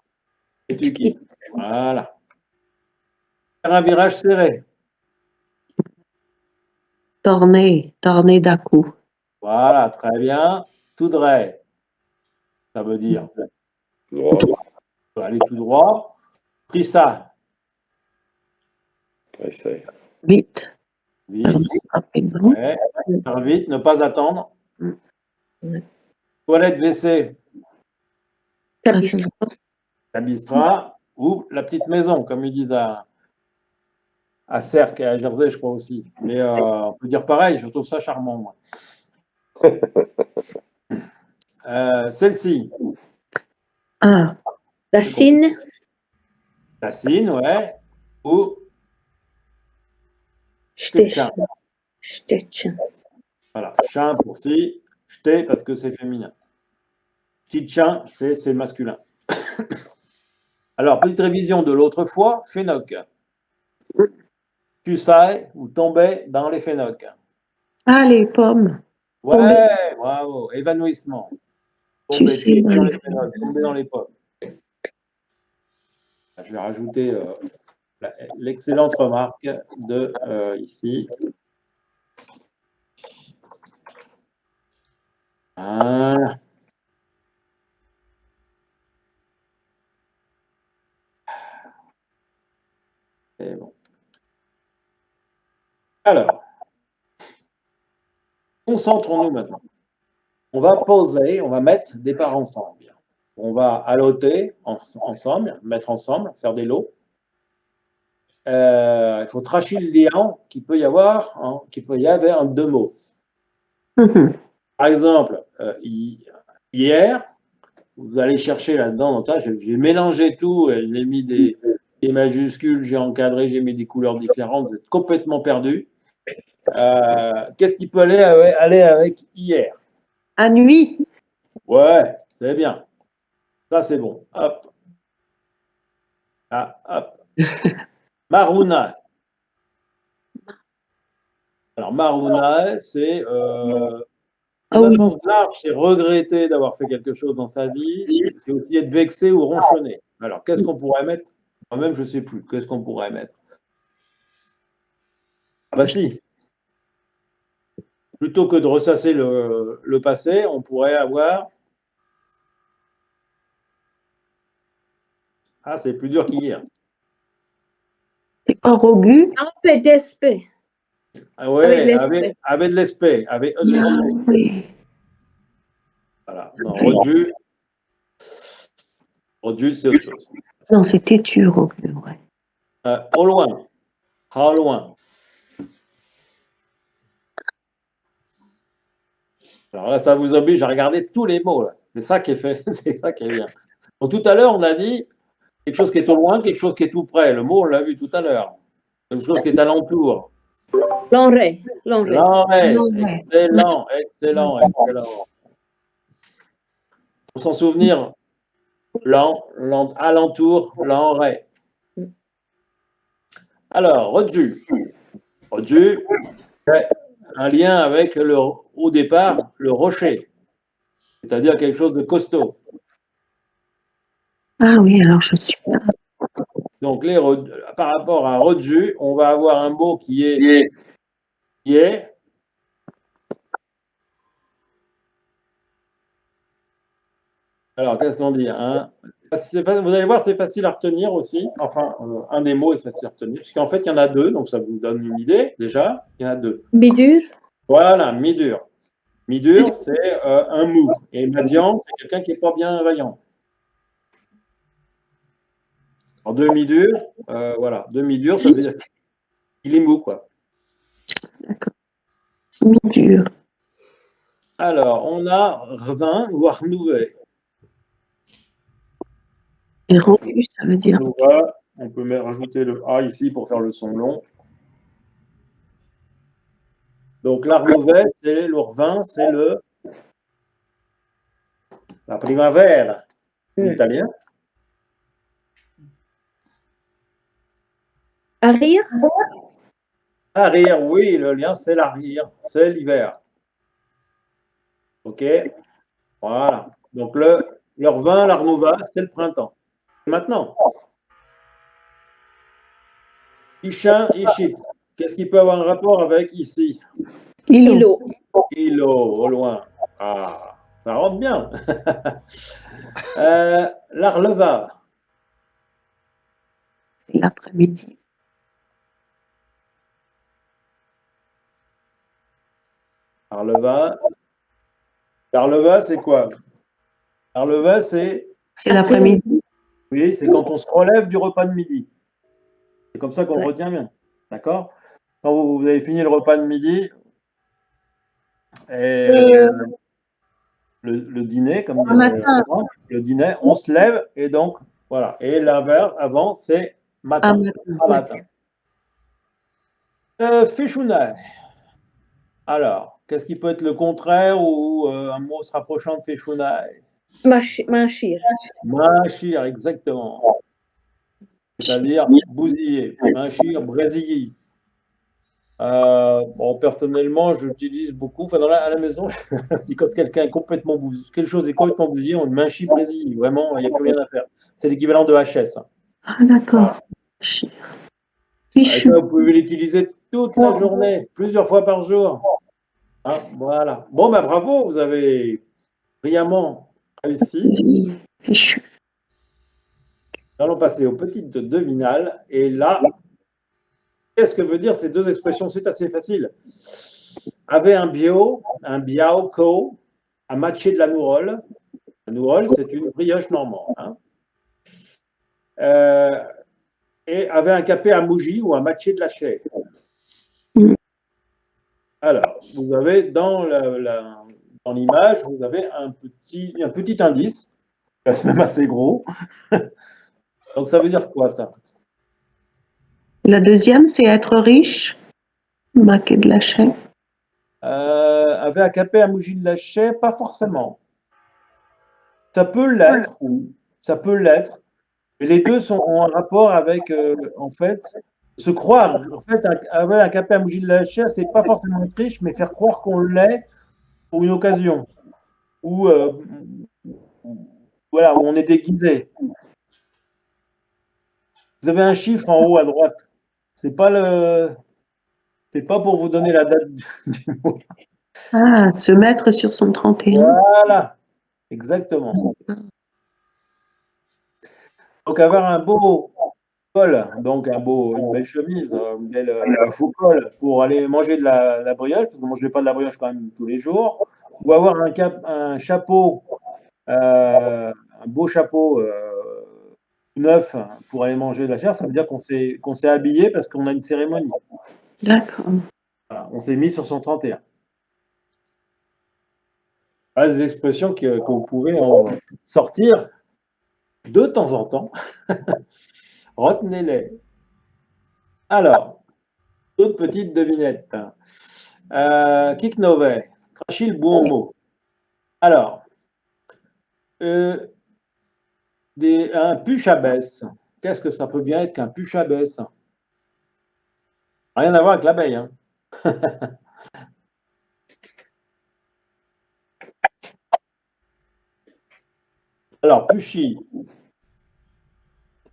[SPEAKER 1] Et tu quittes. Voilà. Faire un virage serré.
[SPEAKER 2] Tourner d'un coup.
[SPEAKER 1] Voilà, très bien. Tout droit. Ça veut dire aller tout droit. Pris ça.
[SPEAKER 2] Vite.
[SPEAKER 1] Vite.
[SPEAKER 2] Rapidement.
[SPEAKER 1] Ouais. Faire vite, ne pas attendre. Toilette, WC. Cabistra ou la petite maison, comme ils disent à Cerques et à Jersey, je crois aussi. Mais on peut dire pareil, je trouve ça charmant, moi. Celle-ci.
[SPEAKER 2] Ah,
[SPEAKER 4] Racine.
[SPEAKER 1] Racine, ouais. Ou
[SPEAKER 4] Stechen. Stechen.
[SPEAKER 1] voilà, chin pour si, jeté parce que c'est féminin. Titchin, c'est masculin. Alors, petite révision de l'autre fois, phénoc. Tu sais ou tombais dans les phénocs.
[SPEAKER 2] Ah, les pommes.
[SPEAKER 1] Ouais, bravo. Évanouissement.
[SPEAKER 2] Tu
[SPEAKER 1] Tomber,
[SPEAKER 2] sais,
[SPEAKER 1] dans les phénocs, tomber dans les pommes. Je vais rajouter l'excellente remarque de ici. Voilà. Et bon. Alors, concentrons-nous maintenant. On va poser, on va mettre des parts ensemble. On va alloter ensemble, mettre ensemble, faire des lots. Il faut tracher le lien qu'il peut y avoir, en deux mots. Par exemple, hier, vous allez chercher là-dedans, j'ai mélangé tout, j'ai mis des majuscules, j'ai encadré, j'ai mis des couleurs différentes, vous êtes complètement perdu. Qu'est-ce qui peut aller avec hier?
[SPEAKER 2] À nuit.
[SPEAKER 1] Ouais, c'est bien. Ça, c'est bon. Hop. Ah, hop. Maruna. Alors, Maruna, c'est dans un sens large, c'est regretter d'avoir fait quelque chose dans sa vie. C'est aussi être vexé ou ronchonné. Alors, qu'est-ce qu'on pourrait mettre? Moi-même, je ne sais plus. Qu'est-ce qu'on pourrait mettre? Ah bah si. Plutôt que de ressasser le passé, on pourrait avoir... Ah, c'est plus dur qu'hier.
[SPEAKER 2] C'est orogu.
[SPEAKER 4] En fait, d'esprit.
[SPEAKER 1] Ah ouais, avec de l'esprit. Avec de l'esprit.
[SPEAKER 2] Ah, oui.
[SPEAKER 1] Voilà. Non, Rodu, c'est autre chose.
[SPEAKER 2] Non, c'est têtu, orogu, ouais.
[SPEAKER 1] Au loin. Au loin. Alors là, ça vous oblige à regarder tous les mots. C'est ça qui est fait. C'est ça qui est bien. Donc, tout à l'heure, on a dit quelque chose qui est au loin, quelque chose qui est tout près. Le mot, on l'a vu tout à l'heure. Quelque chose qui est alentour.
[SPEAKER 4] L'enrée.
[SPEAKER 1] L'enrée. Excellent, excellent, excellent. Pour s'en souvenir, alentour, l'enrée. Alors, Rodu. Rodu, c'est un lien avec, au départ, le rocher. C'est-à-dire quelque chose de costaud.
[SPEAKER 2] Ah oui, alors je suis pas.
[SPEAKER 1] Donc, par rapport à Rodu, on va avoir un mot qui est alors, qu'est-ce qu'on dit, hein? Vous allez voir, c'est facile à retenir aussi. Enfin, un des mots est facile à retenir. Puisqu'en fait, il y en a deux, donc ça vous donne une idée déjà. Il y en a deux.
[SPEAKER 4] Bidure.
[SPEAKER 1] Voilà, mi-dur. Mi-dur, c'est un mou. Et Madian, c'est quelqu'un qui n'est pas bien vaillant. Alors, demi-dur, voilà. Demi-dur, ça veut dire qu'il est mou, quoi.
[SPEAKER 2] D'accord. Mi-dur.
[SPEAKER 1] Alors, on a revin ou arnouvet.
[SPEAKER 2] Et rendu, ça veut dire.
[SPEAKER 1] On peut rajouter le A ici pour faire le son long. Donc, l'arnouvet, c'est le revin, c'est la primavera en italien.
[SPEAKER 4] Arrière.
[SPEAKER 1] Arrière, oui, le lien, c'est l'arrière, c'est l'hiver. OK? Voilà. Donc, le revin, l'arnouva, c'est le printemps. Maintenant, Ishin, Ishit. Qu'est-ce qui peut avoir un rapport avec ici?
[SPEAKER 2] Îlot.
[SPEAKER 1] Ilo, au loin. Ah, ça rentre bien. L'arleva.
[SPEAKER 2] C'est l'après-midi.
[SPEAKER 1] Arleva. L'arleva, c'est quoi? L'arleva, c'est...
[SPEAKER 2] C'est l'après-midi.
[SPEAKER 1] Oui, c'est quand on se relève du repas de midi. C'est comme ça qu'on le retient bien. D'accord? Quand vous avez fini le repas de midi, et le dîner, comme dirait le dîner, on se lève et donc, Voilà. Et l'inverse, avant, c'est matin.
[SPEAKER 2] matin.
[SPEAKER 1] Feshounai. Alors, qu'est-ce qui peut être le contraire ou un mot se rapprochant de Feshounai?
[SPEAKER 4] Mashir.
[SPEAKER 1] Machir, exactement. C'est-à-dire bousiller. Machir, brésiller. Bon, personnellement, j'utilise beaucoup. Enfin, à la maison, je dis quand quelqu'un est complètement bousillé, quelque chose est complètement bousillé, on le machie brésille. Vraiment, il n'y a plus rien à faire. C'est l'équivalent de HS.
[SPEAKER 2] Ah, d'accord.
[SPEAKER 1] Et ça, vous pouvez l'utiliser toute la journée, plusieurs fois par jour. Hein, voilà. Bon, ben bravo, vous avez brillamment réussi.
[SPEAKER 2] Fichu.
[SPEAKER 1] Nous allons passer aux petites devinales. Et là, qu'est-ce que veut dire ces deux expressions? C'est assez facile. Avait un biao ko, à matcher de la nourole. La nourole, c'est une brioche normande. Hein. Et avait un capé à mouji ou un matché de la chair. Alors, vous avez dans l'image, vous avez un petit indice, c'est même assez gros. Donc, ça veut dire quoi, ça?
[SPEAKER 2] La deuxième, c'est être riche. Maquet de la chair.
[SPEAKER 1] Avait un capé à mouji de la chair, pas forcément. Ça peut l'être, ça peut l'être. Et les deux ont un rapport avec, en fait, se croire. En fait, avoir un capé à mouji de la chair, c'est pas forcément être riche, mais faire croire qu'on l'est pour une occasion. Ou voilà, où on est déguisé. Vous avez un chiffre en haut à droite. C'est pas pour vous donner la date du mois.
[SPEAKER 2] Ah, se mettre sur son 31.
[SPEAKER 1] Voilà, exactement. Donc avoir un beau col, donc une belle chemise, un faux col pour aller manger de la brioche, parce que moi je ne pas de la brioche quand même tous les jours, ou avoir un chapeau, un beau chapeau neuf pour aller manger de la chair, ça veut dire qu'on s'est habillé parce qu'on a une cérémonie.
[SPEAKER 2] D'accord.
[SPEAKER 1] Voilà, on s'est mis sur son 31. Voilà des expressions que vous pouvez en sortir de temps en temps. Retenez-les. Alors, d'autres petites devinettes. Kiknove, Trachil Buomo. Alors, un puche-abeille. Qu'est-ce que ça peut bien être qu'un puche-abeille? Rien à voir avec l'abeille. Hein. Alors, Puchy.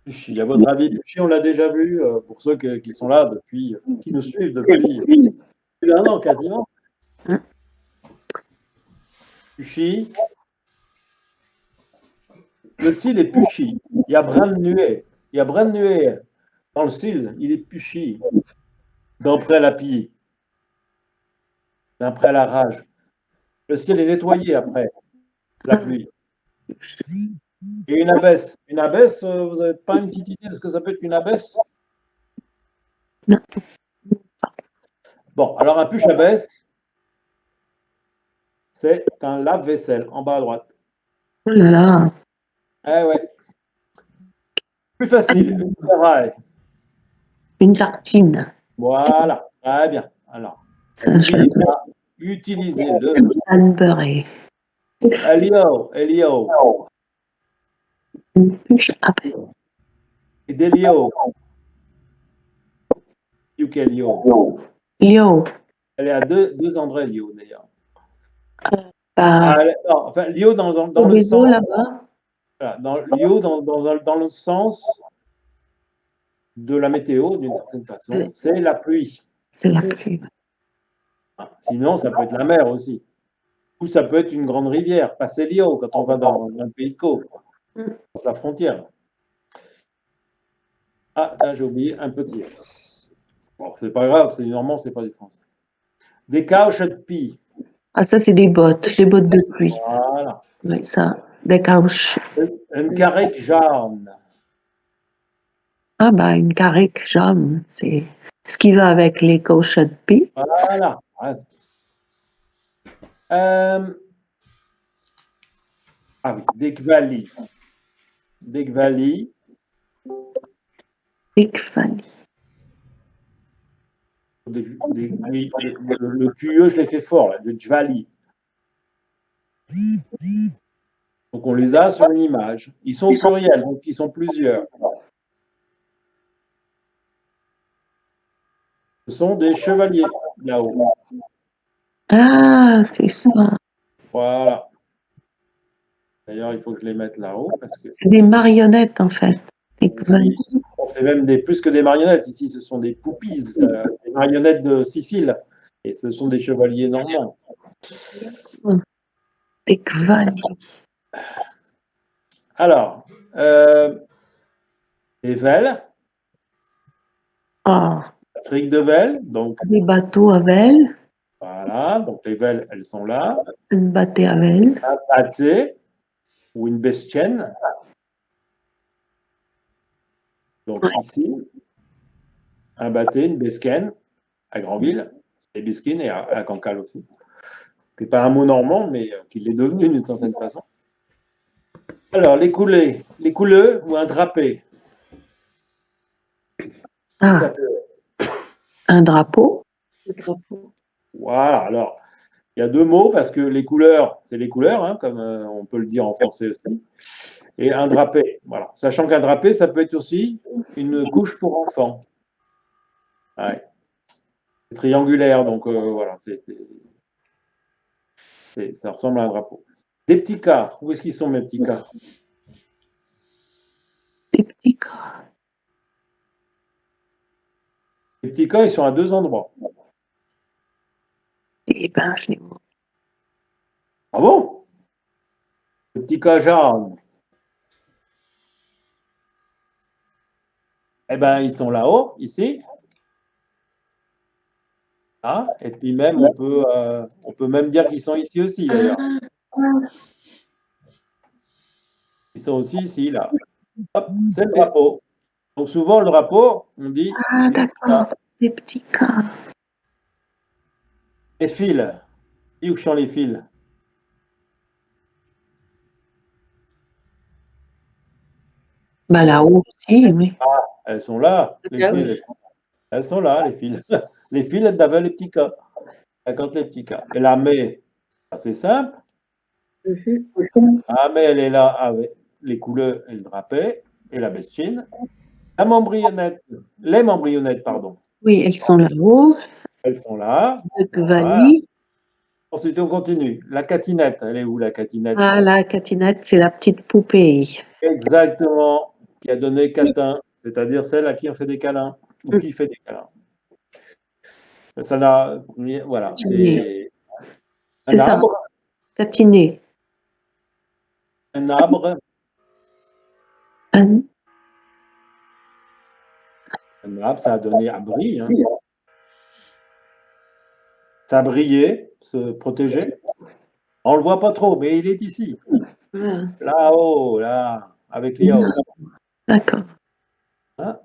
[SPEAKER 1] Puchy, à votre avis, Puchy, on l'a déjà vu pour ceux qui sont là depuis, qui nous suivent depuis plus d'un an quasiment. Puchy. Le cil est Puchy. Il y a brin de nuée. Il y a brin de nuée dans le cil. Il est Puchy. D'après la pie. D'après la rage. Le ciel est nettoyé après la pluie. Et une abeille. Une abeille, vous n'avez pas une petite idée de ce que ça peut être une abeille?
[SPEAKER 2] Non.
[SPEAKER 1] Bon, alors un puche-abeille, c'est un lave-vaisselle en bas à droite.
[SPEAKER 2] Oh là là.
[SPEAKER 1] Eh ouais. Plus facile, une ferraille.
[SPEAKER 2] Une tartine.
[SPEAKER 1] Voilà, très bien. Alors,
[SPEAKER 2] Ça, je l'ai
[SPEAKER 1] utilisez-le.
[SPEAKER 2] pas beurré.
[SPEAKER 1] Elio.
[SPEAKER 2] Une puce après.
[SPEAKER 1] Et Delio. Lio.
[SPEAKER 2] Lio.
[SPEAKER 1] Elle est à deux endroits, Lio, d'ailleurs.
[SPEAKER 2] Bah,
[SPEAKER 1] Non, enfin, Lio dans le
[SPEAKER 2] des eaux
[SPEAKER 1] sens.
[SPEAKER 2] là-bas.
[SPEAKER 1] Voilà, Lio dans le sens de la météo, d'une certaine façon, c'est la pluie.
[SPEAKER 2] C'est la pluie.
[SPEAKER 1] Sinon, ça peut être la mer aussi. Ou ça peut être une grande rivière, passer Lio, quand on va dans le pays de Caux, dans la frontière. Ah, là, j'ai oublié un petit. Bon, c'est pas grave, c'est du normand, c'est pas du français. Des couches de pie.
[SPEAKER 2] Ah, ça, c'est des bottes de pluie.
[SPEAKER 1] Voilà.
[SPEAKER 2] Oui, ça, des couches.
[SPEAKER 1] Une carré jaune.
[SPEAKER 2] Ah, bah, une carrique jaune, c'est ce qui va avec les couches de pie.
[SPEAKER 1] Voilà. Ah oui, des quali. Degvali.
[SPEAKER 2] Ekvali.
[SPEAKER 1] Oui, le QE, je l'ai fait fort, là, de Djvali. Donc, on les a sur une image. Ils sont au pluriel, donc ils sont plusieurs. Ce sont des chevaliers, là-haut.
[SPEAKER 2] Ah, c'est ça.
[SPEAKER 1] Voilà. D'ailleurs, il faut que je les mette là-haut, parce que...
[SPEAKER 2] C'est des marionnettes, en fait. Ekvali.
[SPEAKER 1] Bon, c'est même plus que des marionnettes. Ici, ce sont des poupies, des marionnettes de Sicile. Et ce sont des chevaliers normands.
[SPEAKER 2] Ekvali.
[SPEAKER 1] Alors, les velles,
[SPEAKER 2] Ah,
[SPEAKER 1] Patrick de Velles, donc
[SPEAKER 2] des bateaux à velle,
[SPEAKER 1] voilà, donc les velles, elles sont là.
[SPEAKER 2] un bateau à velle.
[SPEAKER 1] Un pâté ou une bestienne. Donc ici, un bâté, une besquenne à Granville, et Bisquine et à Cancale aussi. C'est pas un mot normand, mais qui l'est devenu d'une certaine façon. Alors, les couleux ou un drapé.
[SPEAKER 2] Ah,
[SPEAKER 1] Ça peut...
[SPEAKER 2] un drapeau.
[SPEAKER 4] Le drapeau.
[SPEAKER 1] Voilà, alors, il y a deux mots parce que les couleurs, c'est les couleurs, hein, comme on peut le dire en français aussi. Et un drapé, voilà. Sachant qu'un drapé, ça peut être aussi une couche pour enfants. Ouais. C'est triangulaire, donc voilà, ça ressemble à un drapeau. Des petits cas, où est-ce qu'ils sont mes petits cas?
[SPEAKER 2] Des petits cas.
[SPEAKER 1] Les petits cas, ils sont à deux endroits.
[SPEAKER 2] Eh ben, je les vois.
[SPEAKER 1] Ah bon? Les petits cas jaunes. Eh bien, ils sont là-haut, ici. Ah, et puis même, on peut même dire qu'ils sont ici aussi, d'ailleurs. Ils sont aussi ici, là. Hop, c'est le drapeau. Donc souvent, le drapeau, on dit
[SPEAKER 2] Ah, d'accord. Des petits cas.
[SPEAKER 1] les fils. Et où sont les fils?
[SPEAKER 2] Bah, là-haut aussi, oui.
[SPEAKER 1] Elles sont là, les
[SPEAKER 4] Ah
[SPEAKER 1] fils.
[SPEAKER 4] oui.
[SPEAKER 1] Elles sont là, les fils. Les fils, elles avaient les petits cas. Elles comptent les petits cas. Et la mais, c'est simple.
[SPEAKER 4] Mhm.
[SPEAKER 1] La mais, elle est là avec les couleurs et le drapé et la bestine. La membrillonnette, les membrionnettes, pardon.
[SPEAKER 2] Oui, elles sont là-haut.
[SPEAKER 1] Elles sont là. Voilà.
[SPEAKER 2] Ekvali.
[SPEAKER 1] Ensuite, on continue. La catinette, elle est où la catinette?
[SPEAKER 2] Ah, la catinette, c'est la petite poupée.
[SPEAKER 1] Exactement. Qui a donné catin, c'est-à-dire celle à qui on fait des câlins ou qui fait des câlins. Ça n'a, voilà, c'est un
[SPEAKER 2] C'est ça,
[SPEAKER 1] arbre,
[SPEAKER 2] catiné.
[SPEAKER 1] un arbre,
[SPEAKER 2] Un-
[SPEAKER 1] ça a donné abri, hein. Ça a brillé, se protéger. On le voit pas trop, mais il est ici,
[SPEAKER 4] Ah.
[SPEAKER 1] là-haut, là, avec les hauts.
[SPEAKER 2] D'accord.
[SPEAKER 1] Hein.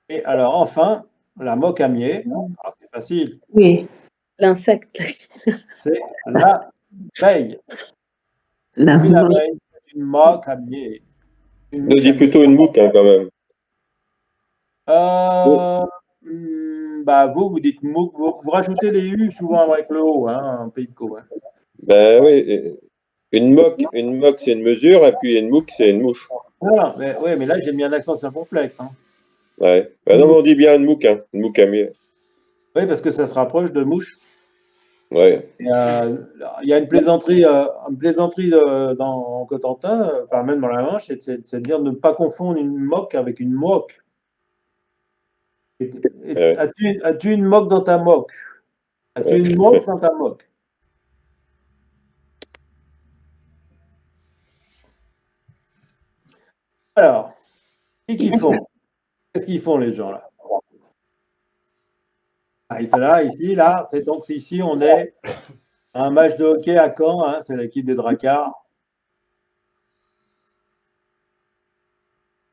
[SPEAKER 1] Et alors, enfin, la mocamier, c'est facile,
[SPEAKER 2] Oui,
[SPEAKER 4] L'insecte.
[SPEAKER 1] c'est l'abeille.
[SPEAKER 2] la
[SPEAKER 1] Oui, l'abeille, c'est une mocamier. Une
[SPEAKER 3] Je dis
[SPEAKER 1] mocamier.
[SPEAKER 3] plutôt une mouque, hein, quand même.
[SPEAKER 1] Bah vous dites MOOC, vous rajoutez les U souvent avec le O, hein, en Pays de Caux. Hein.
[SPEAKER 3] Ben oui, une moque, c'est une mesure, et puis une mouque, c'est une mouche.
[SPEAKER 1] Voilà, mais là j'ai mis un accent circonflexe. Hein.
[SPEAKER 3] Ouais. Ben non, mais on dit bien une mouque à mieux.
[SPEAKER 1] Oui, parce que ça se rapproche de mouche.
[SPEAKER 3] Ouais.
[SPEAKER 1] Il y a une plaisanterie en Cotentin, enfin même dans la Manche, c'est de dire ne pas confondre une moque avec une moque.
[SPEAKER 3] Ouais.
[SPEAKER 1] As-tu une moque dans ta moque? As-tu une moque dans ta moque? Alors, qu'est-ce qu'ils font les gens là? Ah, il fait là, ici, là, c'est ici, on est à un match de hockey à Caen, hein, c'est l'équipe des Dracards.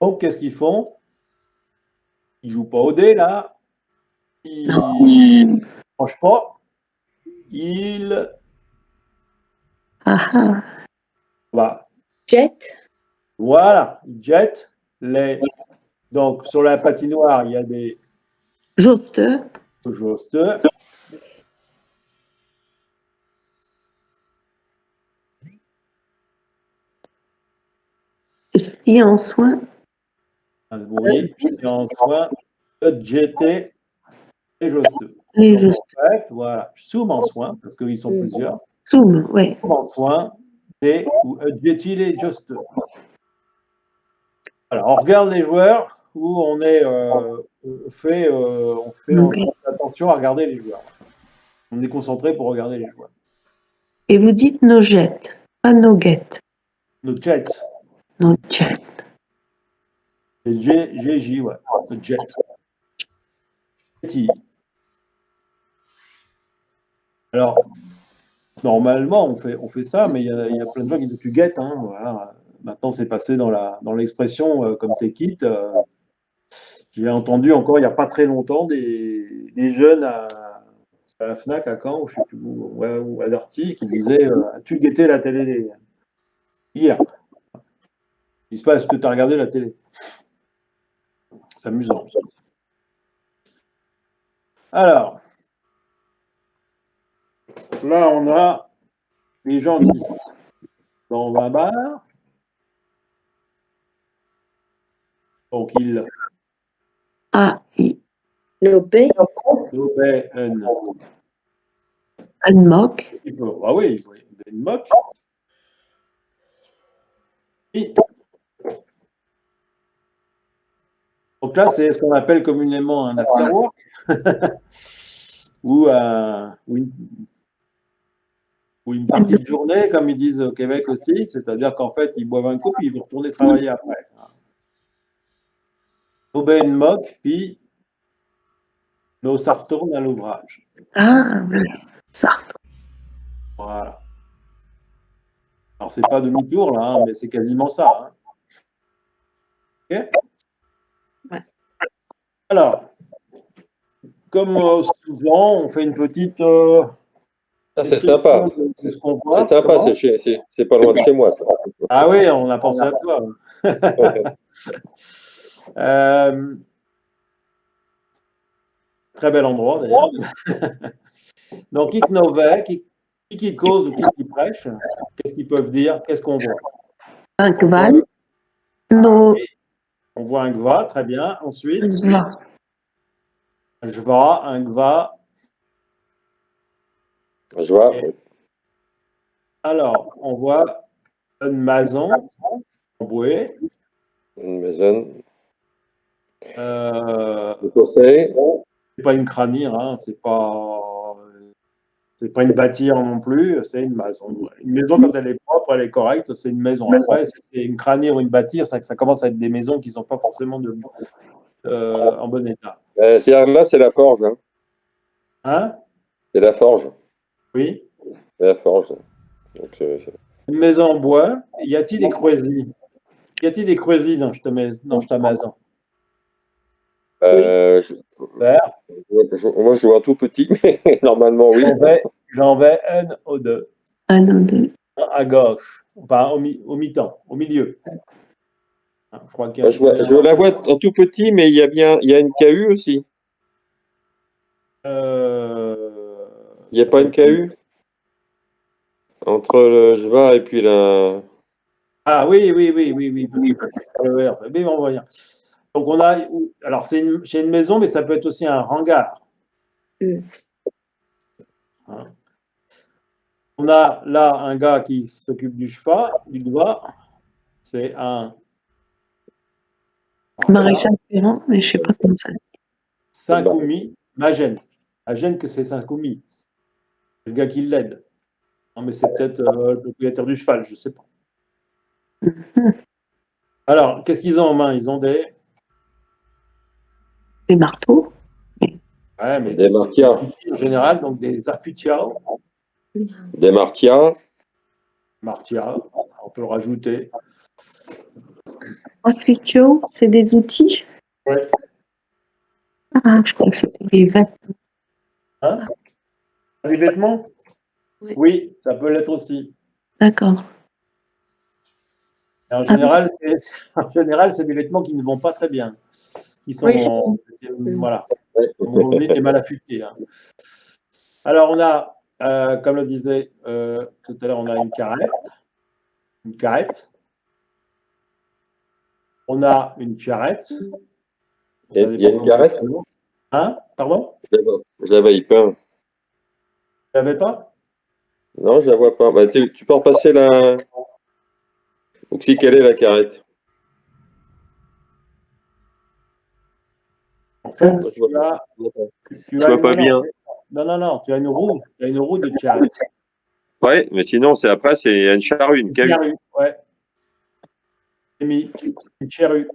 [SPEAKER 1] Donc, qu'est-ce qu'ils font? Ils jouent pas au dé, là. Ils ne mangent pas. Ils.
[SPEAKER 2] Ah, ah.
[SPEAKER 1] Bah,
[SPEAKER 4] Jet.
[SPEAKER 1] Voilà, il jette les. Donc, sur la patinoire, il y a des
[SPEAKER 2] Juste.
[SPEAKER 1] jostes.
[SPEAKER 2] Et en soin.
[SPEAKER 1] Oui, je suis en soin de jeter les jostes.
[SPEAKER 2] Et
[SPEAKER 1] Donc,
[SPEAKER 2] juste.
[SPEAKER 1] en fait, voilà, je zoome en soin, parce qu'ils sont plusieurs.
[SPEAKER 2] Zoom, oui.
[SPEAKER 1] En soin des ou jeter les jostes. Alors, on regarde les joueurs où on est, on fait attention à regarder les joueurs. On est concentré pour regarder les joueurs.
[SPEAKER 2] Et vous dites no jet, pas no get.
[SPEAKER 1] No jet,
[SPEAKER 2] No jet.
[SPEAKER 1] c'est GJ, ouais, no jet. Jetty. Alors, normalement, on fait ça, mais il y a plein de gens qui disent tu get, hein, voilà. Maintenant, c'est passé dans l'expression comme t'es quitte. J'ai entendu encore il n'y a pas très longtemps des jeunes à la FNAC à Caen, ou je sais plus où, ouais, ou à Darty, qui disaient as-tu guetté la télé hier? Il se passe, est-ce que tu as regardé la télé? C'est amusant. Alors, là, on a les gens qui sont dans un bar. Donc, ils
[SPEAKER 2] Ah,
[SPEAKER 4] L'obé.
[SPEAKER 1] obéissent
[SPEAKER 2] un mock.
[SPEAKER 1] ah oui, une moque. Et donc là, c'est ce qu'on appelle communément un afterwork ou, ou une partie de journée, comme ils disent au Québec aussi, c'est-à-dire qu'en fait, ils boivent un coup puis ils vont retourner travailler après. Obéissent une moque, puis nous, ça retourne à l'ouvrage.
[SPEAKER 2] Ah, oui, ça.
[SPEAKER 1] Voilà. Alors, c'est pas demi-tour, là, hein, mais c'est quasiment ça. Hein. OK?
[SPEAKER 4] Ouais.
[SPEAKER 1] Alors, comme souvent, on fait une petite
[SPEAKER 3] Ça, c'est
[SPEAKER 1] description
[SPEAKER 3] sympa.
[SPEAKER 1] de ce qu'on voit.
[SPEAKER 3] C'est sympa,
[SPEAKER 1] Comment?
[SPEAKER 3] c'est pas loin de chez moi, ça.
[SPEAKER 1] Ah oui, on a pensé à toi. Euh, très bel endroit, d'ailleurs. Donc, qui knové, qui cause ou qui prêche, qu'est-ce qu'ils peuvent dire? Qu'est-ce qu'on voit?
[SPEAKER 2] Un kval. No.
[SPEAKER 1] On voit un gva, très bien. Ensuite,
[SPEAKER 2] Zva.
[SPEAKER 1] un jva, un gva.
[SPEAKER 3] Je vois.
[SPEAKER 1] Alors, on voit une maison en bouée.
[SPEAKER 3] Une maison.
[SPEAKER 1] Euh,
[SPEAKER 3] Le conseil.
[SPEAKER 1] c'est pas une crânire, hein, c'est pas une bâtire non plus, c'est une maison. Une maison, quand elle est propre, elle est correcte, c'est une maison. Après, si c'est une crânire ou une bâtire, ça commence à être des maisons qui ne sont pas forcément en bon état.
[SPEAKER 3] Là, c'est la forge. Hein.
[SPEAKER 1] Hein?
[SPEAKER 3] C'est la forge.
[SPEAKER 1] Oui.
[SPEAKER 3] C'est la forge. Donc,
[SPEAKER 1] Une maison en bois. Y a-t-il des croisilles? Y a-t-il des croisilles dans ta maison? Vert.
[SPEAKER 3] Moi, je vois tout petit, mais normalement, oui.
[SPEAKER 1] J'en vais un ou deux.
[SPEAKER 2] Un ou deux.
[SPEAKER 1] À gauche. Enfin, au mi-temps, au milieu. Je crois qu'il y a,
[SPEAKER 3] Je la vois en tout petit, mais il y a une KU aussi. Il n'y a pas une KU entre le Jva et puis la.
[SPEAKER 1] Ah oui. Oui, on voit bien. Donc on a, alors c'est une maison, mais ça peut être aussi un hangar. Hein. On a là un gars qui s'occupe du doigt. C'est un
[SPEAKER 2] Maréchal Ferrand, mais je sais pas comment ça.
[SPEAKER 1] Saint-Coumi, Magène. Magène que c'est Saint-Coumi. C'est le gars qui l'aide. Non, mais c'est peut-être le propriétaire du cheval, je ne sais pas. Alors, qu'est-ce qu'ils ont en main? Ils ont des
[SPEAKER 2] marteaux.
[SPEAKER 1] ouais, mais
[SPEAKER 3] Des martias.
[SPEAKER 1] en général, donc des affûtiaux.
[SPEAKER 3] Des martias.
[SPEAKER 1] Martia, on peut le rajouter.
[SPEAKER 2] Affûtio, c'est des outils.
[SPEAKER 1] Oui.
[SPEAKER 2] Ah, je crois que c'était des vêtements.
[SPEAKER 1] Hein? Des vêtements?
[SPEAKER 2] Oui.
[SPEAKER 1] Oui, ça peut l'être aussi.
[SPEAKER 2] D'accord.
[SPEAKER 1] Et en général, c'est des vêtements qui ne vont pas très bien. Qui sont,
[SPEAKER 2] Oui,
[SPEAKER 1] voilà, des mal affûtés. Hein. Alors, on a, comme le disait tout à l'heure, on a une carrette. Une carrette. On a une charrette.
[SPEAKER 3] Il y a une carrette?
[SPEAKER 1] Hein? Pardon?
[SPEAKER 3] Je la vois pas.
[SPEAKER 1] Vous l'avez pas?
[SPEAKER 3] Non, je la vois pas. Bah, tu peux repasser la. Oxy, quelle est la carrette?
[SPEAKER 1] En fait,
[SPEAKER 3] Je vois pas bien.
[SPEAKER 1] Non, tu as une roue. Tu as une roue de charrette.
[SPEAKER 3] Ouais, mais sinon, après, c'est une charrue, une
[SPEAKER 1] Une
[SPEAKER 3] KU.
[SPEAKER 1] charrue, ouais. J'ai mis une charrue.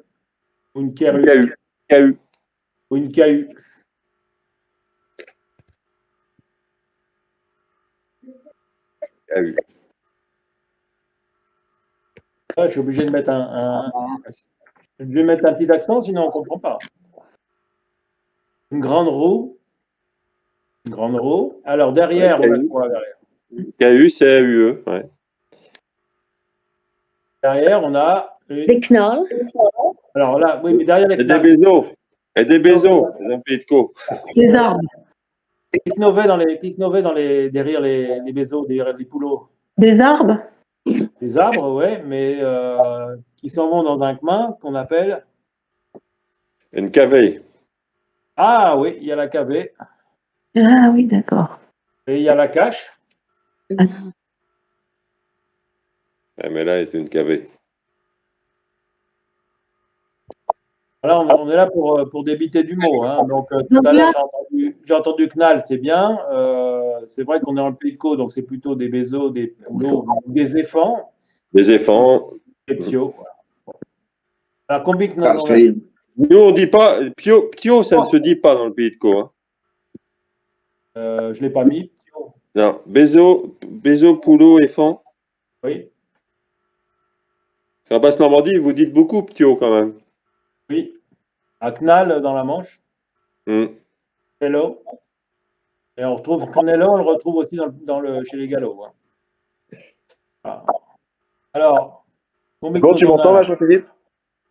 [SPEAKER 1] Ou une carrue.
[SPEAKER 3] KU.
[SPEAKER 1] Ou une KU.
[SPEAKER 3] KU.
[SPEAKER 1] Là, je suis obligé de mettre je vais mettre un petit accent, sinon on ne comprend pas. Une grande roue. Une grande roue. Alors, derrière, on a quoi derrière?
[SPEAKER 3] KU, c'est AUE. Ouais.
[SPEAKER 1] Derrière, on a une.
[SPEAKER 4] Des knalls.
[SPEAKER 1] Alors là, oui, mais derrière les
[SPEAKER 3] Et des
[SPEAKER 1] knalls.
[SPEAKER 3] bézos. Et des bézos, dans le pays de Co.
[SPEAKER 2] les arbres.
[SPEAKER 1] Les picnovés derrière les bézos, derrière les poulots.
[SPEAKER 2] Des arbres?
[SPEAKER 1] Des arbres, ouais, mais qui s'en vont dans un coin qu'on appelle.
[SPEAKER 3] Une cavée.
[SPEAKER 1] Ah oui, il y a la cavée
[SPEAKER 2] Ah oui, d'accord.
[SPEAKER 1] et il y a la cache.
[SPEAKER 3] Ah, mais là, c'est une cavée.
[SPEAKER 1] Alors, on est là pour débiter du mot. Hein. Donc, tout
[SPEAKER 2] Donc
[SPEAKER 1] à l'heure,
[SPEAKER 2] là,
[SPEAKER 1] j'ai entendu knall, c'est bien. C'est vrai qu'on est dans le pays de Caux, donc c'est plutôt des bézos, des poulots, des éphants,
[SPEAKER 3] Des éléphants.
[SPEAKER 1] des ptios. Voilà. Alors, combien que
[SPEAKER 3] Nous, on dit pas. Pio, ça ne se dit pas dans le pays de Co. Hein.
[SPEAKER 1] je ne l'ai pas mis. Ptio.
[SPEAKER 3] Non. Bézo, poulot, éléphant.
[SPEAKER 1] Oui,
[SPEAKER 3] En Basse-Normandie, vous dites beaucoup Ptio quand même.
[SPEAKER 1] oui. À Knal, dans la Manche. Hello. Et on retrouve Canelo, on le retrouve aussi chez les Gallos. Hein. Voilà. Alors, combien
[SPEAKER 5] Bon, tu m'entends là, Jean-Philippe?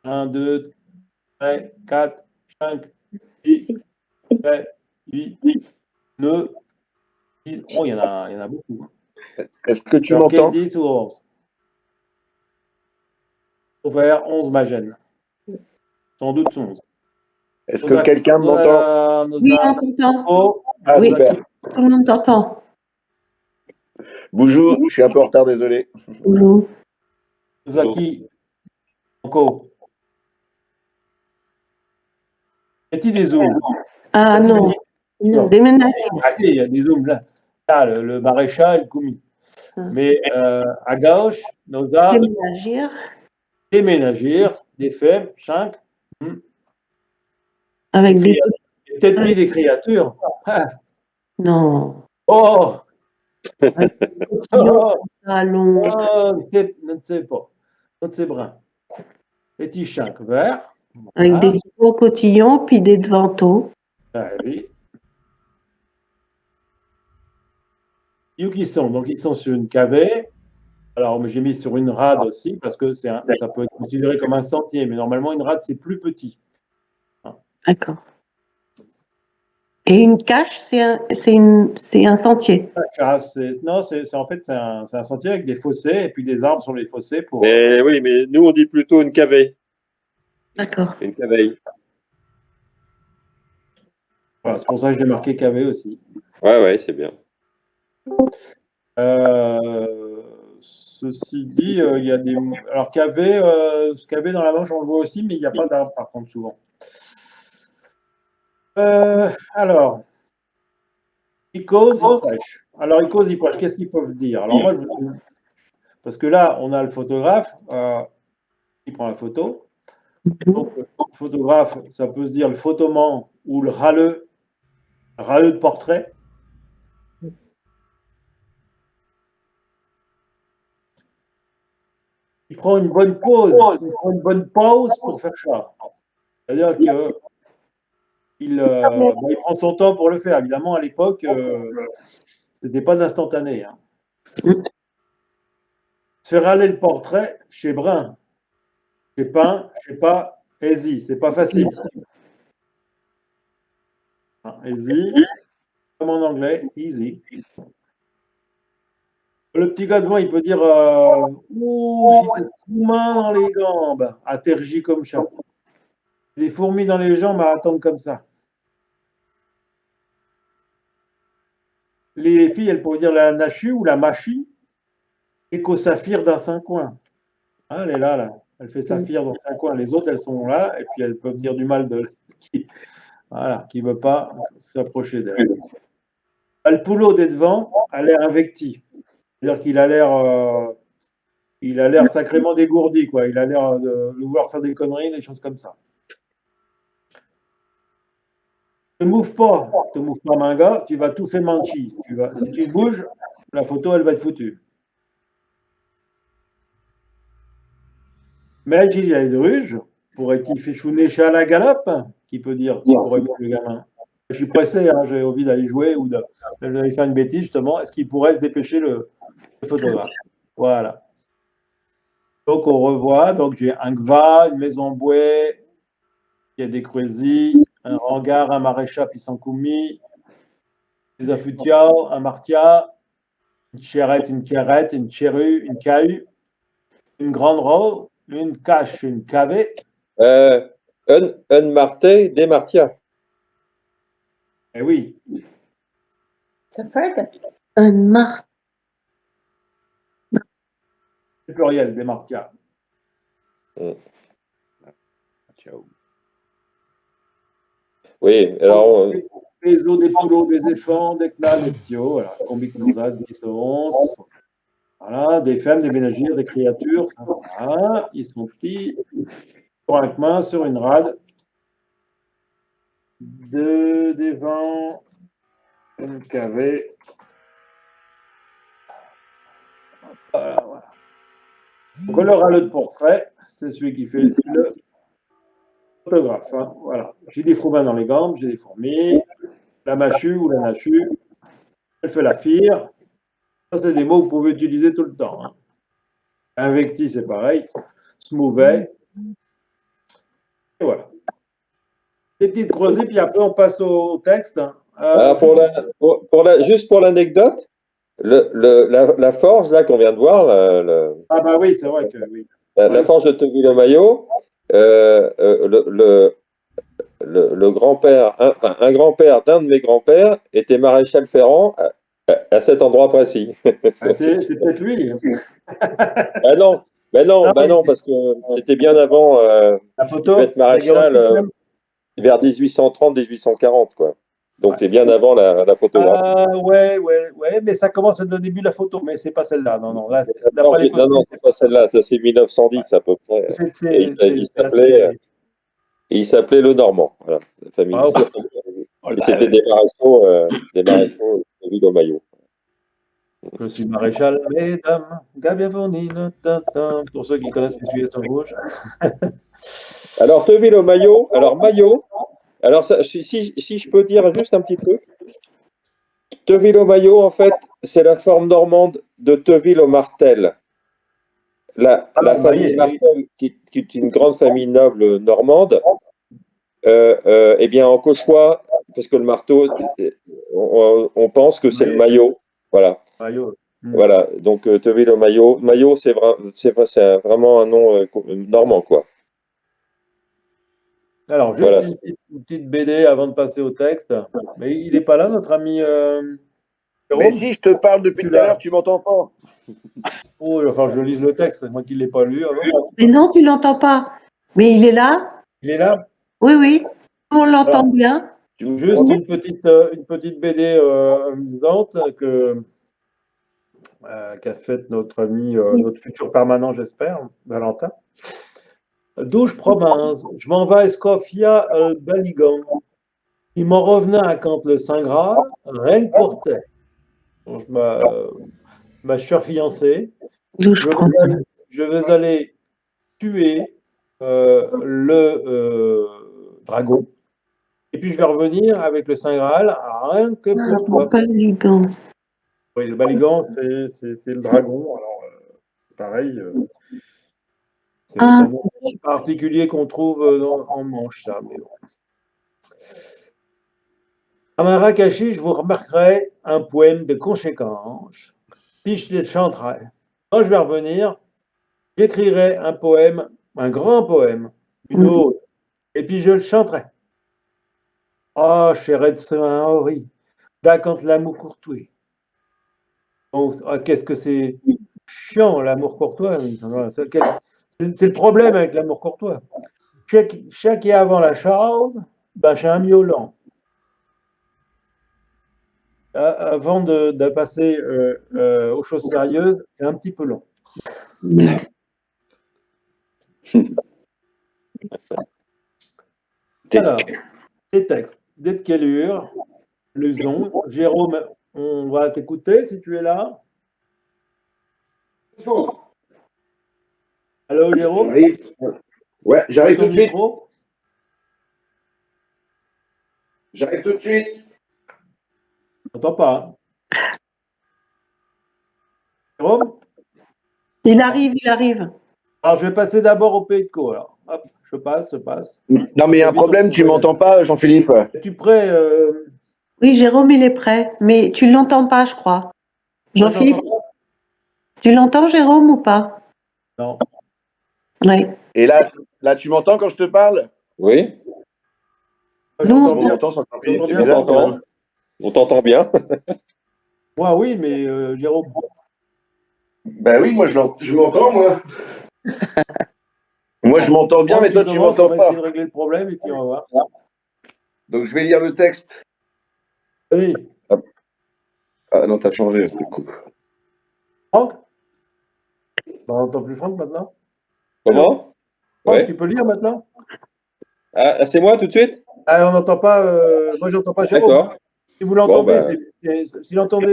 [SPEAKER 1] 1, 2, 3, 4, 5, 6, 7, 8, 9, 10. Oh, il y en a beaucoup.
[SPEAKER 5] Est-ce que tu
[SPEAKER 1] Alors,
[SPEAKER 5] m'entends?
[SPEAKER 1] 10 ou 11. Il faut faire 11 magènes. Sans doute 11.
[SPEAKER 5] Est-ce que quelqu'un m'entend?
[SPEAKER 2] oui, on t'entend.
[SPEAKER 1] Oh,
[SPEAKER 5] Ah,
[SPEAKER 2] Oui.
[SPEAKER 5] super.
[SPEAKER 2] Tout le monde t'entend.
[SPEAKER 5] Bonjour, je suis un peu en retard, désolé.
[SPEAKER 2] Bonjour.
[SPEAKER 1] Zaki, Encore. Y a-t-il des zooms?
[SPEAKER 2] Ah non,
[SPEAKER 4] Non.
[SPEAKER 2] déménager.
[SPEAKER 1] Ah si, il y a des zooms là. Là, le maréchal, le commis. Mais à gauche, nous avons
[SPEAKER 2] Déménager.
[SPEAKER 1] des ménagères, des femmes, 5.
[SPEAKER 2] Avec des...
[SPEAKER 1] Peut-être mis des créatures. Ah.
[SPEAKER 2] Non.
[SPEAKER 1] Oh, oh,
[SPEAKER 2] Allons.
[SPEAKER 1] je ne sais pas. Je ne sais pas. Petit chunk vert.
[SPEAKER 2] Avec
[SPEAKER 1] Voilà.
[SPEAKER 2] des gros cotillons, puis des devantaux.
[SPEAKER 1] Ah, oui. Où ils sont? Donc, ils sont sur une cavée. Alors, j'ai mis sur une rade aussi, parce que ça peut être considéré comme un sentier, mais normalement, une rade, c'est plus petit.
[SPEAKER 2] D'accord. Et une cache, c'est un sentier.
[SPEAKER 1] Non, en fait, c'est un sentier avec des fossés et puis des arbres sur les fossés pour.
[SPEAKER 3] Mais oui, mais nous, on dit plutôt une cavée.
[SPEAKER 2] D'accord.
[SPEAKER 3] Une cavée.
[SPEAKER 1] Voilà, c'est pour ça que j'ai marqué cavée aussi.
[SPEAKER 3] Ouais, c'est bien.
[SPEAKER 1] Ceci dit, il y a des. Alors, cavée dans la Manche, on le voit aussi, mais il n'y a pas d'arbre, par contre, souvent. Alors, icôse, il prêche. Alors, icôse, il prêche. Qu'est-ce qu'ils peuvent dire? Alors, moi, parce que là, on a le photographe qui prend la photo. Donc, le photographe, ça peut se dire le photoman ou le râleux de portrait. Il prend une bonne pause. Il prend une bonne pause pour faire ça. C'est-à-dire que il prend son temps pour le faire. Évidemment, à l'époque, c'était pas d'instantané. Hein. Se faire râler le portrait chez Brun. Je sais pas, easy, c'est pas facile. Easy, comme en anglais, easy. Le petit gars devant, il peut dire ouh, j'ai des fourmis dans les gambes, à tergi comme chat. Des fourmis dans les jambes à attendre comme ça. Les filles, elles pourraient dire la nachu ou la machi, éco saphir dans 5 coins. Hein, elle est là, là. Elle fait saphir dans 5 coins. Les autres, elles sont là, et puis elles peuvent dire du mal de qui ne veut pas s'approcher d'elle. Le poulot des devant a l'air invectif. C'est-à-dire qu'il a l'air sacrément dégourdi, quoi. Il a l'air de vouloir faire des conneries, des choses comme ça. Ne te mouve pas, mon gars, tu vas tout faire manchi. Si tu bouges, la photo, elle va être foutue. Mais il y a des ruges, pourrait-il faire chouner chat à la galope, qui peut dire, qui pourrait répondre le gamin. Je suis pressé, hein, j'ai envie d'aller jouer ou d'aller faire une bêtise, justement. Est-ce qu'il pourrait se dépêcher le photographe? Voilà. Donc, on revoit. Donc, j'ai un gva, une maison bouée, il y a des cruisis, un hangar, un maréchal Pissankoumi, des affutiao, un martia, une chérette, une carrette, une chérue, une cahu, une grande roue, une cache, une cavé.
[SPEAKER 3] Un marté, des martias.
[SPEAKER 1] Eh oui.
[SPEAKER 4] C'est fait.
[SPEAKER 2] Un mar.
[SPEAKER 1] Le pluriel, des martias.
[SPEAKER 5] Ciao.
[SPEAKER 3] Oui, alors.
[SPEAKER 1] Les os, des poulots, des éléphants, des knalls, des ptios, voilà. Combicnosat, 10, 11. Voilà, des femmes, des ménagères, des créatures. Ça, voilà. Ils sont petits. Sur un main, sur une rade. Des vents. Une cavée. Voilà, voilà. Donc, le râle de portrait, c'est celui qui fait le photographe. Hein. Voilà. J'ai des fourmis dans les gambes, j'ai des fourmis. La mâchue ou la nachu. Elle fait la fire. Ça, c'est des mots que vous pouvez utiliser tout le temps. Hein. Invecti, c'est pareil. Smouvet. Et voilà. Des petites creusées, puis après, on passe au texte.
[SPEAKER 3] Juste pour l'anecdote, la forge là qu'on vient de voir,
[SPEAKER 1] ah bah oui, c'est vrai que oui.
[SPEAKER 3] La forge de Teville-le-Maillot, le grand-père, un grand-père d'un de mes grands-pères était maréchal ferrant à cet endroit précis.
[SPEAKER 1] C'est peut-être lui.
[SPEAKER 3] Ah non, non, parce que c'était bien avant
[SPEAKER 1] la photo,
[SPEAKER 3] être maréchal vers 1830-1840, quoi. Donc c'est bien avant la photographie.
[SPEAKER 1] Ah ouais, mais ça commence au début de la photo, mais c'est pas celle-là. Non, là,
[SPEAKER 3] non, c'est pas celle-là, ça c'est 1910 à peu près. Il s'appelait Le Normand, voilà, la famille. Et c'était des maréchaux de Ville-au-Maillot.
[SPEAKER 1] Je suis maréchal, mesdames, Gabiavonine, pour ceux qui connaissent les sujets sur rouge.
[SPEAKER 3] Alors, Teville-au-Maillot, Maillot, alors ça, si je peux dire juste un petit truc, Teville-au-Maillot, en fait, c'est la forme normande de Teville-au-Martel. La famille Martel, qui est une grande famille noble normande, eh bien, en cauchois, parce que le marteau, on pense que c'est le maillot. Voilà.
[SPEAKER 1] Maillot.
[SPEAKER 3] Voilà. Donc, Teville-au-Maillot. Maillot, c'est vraiment un nom normand, quoi.
[SPEAKER 1] Alors, juste une petite BD avant de passer au texte. Mais il n'est pas là, notre ami Jérôme.
[SPEAKER 5] Mais si je te parle depuis tout à l'heure, tu m'entends pas.
[SPEAKER 1] Oh, enfin, je lis le texte, moi qui ne l'ai pas lu. Alors.
[SPEAKER 2] Mais non, tu l'entends pas. Mais il est là.
[SPEAKER 1] Il est là?
[SPEAKER 2] Oui, on l'entend bien.
[SPEAKER 1] Juste une petite BD amusante qu'a faite notre ami, notre futur permanent, j'espère, Valentin. Douche province, je m'en vais à Escofia, Baligan. Il m'en revenait à quand le Saint Graal, rien que pour terre. Ma chère fiancée, je vais aller tuer le dragon. Et puis je vais revenir avec le Saint Graal, rien que pour toi.
[SPEAKER 2] Baligan.
[SPEAKER 1] Oui, le Baligan, c'est le dragon. Alors, pareil. particulier qu'on trouve en Manche, ça. Mais bon. À Marrakech, je vous remarquerai un poème de conséquence, puis je le chanterai. Quand je vais revenir, j'écrirai un poème, un grand poème, une ode, et puis je le chanterai. Ah, chérie de Saint-Henri, quand l'amour courtois. Oh, qu'est-ce que c'est chiant, l'amour courtois. C'est le problème avec l'amour courtois. Chaque qui est avant la chose, ben, c'est un miaulant. Avant de passer aux choses sérieuses, c'est un petit peu long. Alors, les textes. Dès quelle heure, Luzon. Jérôme, on va t'écouter si tu es là. Allô, Jérôme?
[SPEAKER 5] Ouais, j'arrive tout de suite.
[SPEAKER 1] Micro.
[SPEAKER 5] J'arrive tout de suite.
[SPEAKER 1] Je n'entends pas. Hein. Jérôme?
[SPEAKER 2] Il arrive.
[SPEAKER 1] Alors, je vais passer d'abord au Pays de Caux. Alors, hop, je passe.
[SPEAKER 5] Non, mais il y a un problème, tu m'entends pas, Jean-Philippe?
[SPEAKER 1] Es-tu prêt?
[SPEAKER 2] Oui, Jérôme, il est prêt, mais tu l'entends pas, je crois. Jean-Philippe, tu l'entends, Jérôme, ou pas?
[SPEAKER 1] Non.
[SPEAKER 2] Oui.
[SPEAKER 5] Et là, tu m'entends quand je te parle?
[SPEAKER 3] Oui.
[SPEAKER 1] J'entends
[SPEAKER 2] Nous,
[SPEAKER 1] bien.
[SPEAKER 3] On t'entend. On t'entend bien.
[SPEAKER 1] Moi, oui, mais Jérôme.
[SPEAKER 5] Ben oui, moi, je m'entends, moi. Moi, je m'entends bien, mais toi, tu m'entends
[SPEAKER 1] pas. On va
[SPEAKER 5] pas.
[SPEAKER 1] essayer de régler le problème et puis on va voir.
[SPEAKER 5] Donc, je vais lire le texte.
[SPEAKER 1] Vas-y.
[SPEAKER 5] Ah non, t'as changé, du coup.
[SPEAKER 1] Franck? On n'entend plus Franck maintenant?
[SPEAKER 3] Comment?
[SPEAKER 1] Franck,
[SPEAKER 3] Ouais.
[SPEAKER 1] tu peux lire maintenant?
[SPEAKER 3] Ah, c'est moi tout de suite?
[SPEAKER 1] Ah, on n'entend pas. Moi, j'entends pas Jérôme.
[SPEAKER 3] D'accord.
[SPEAKER 1] Si vous l'entendez,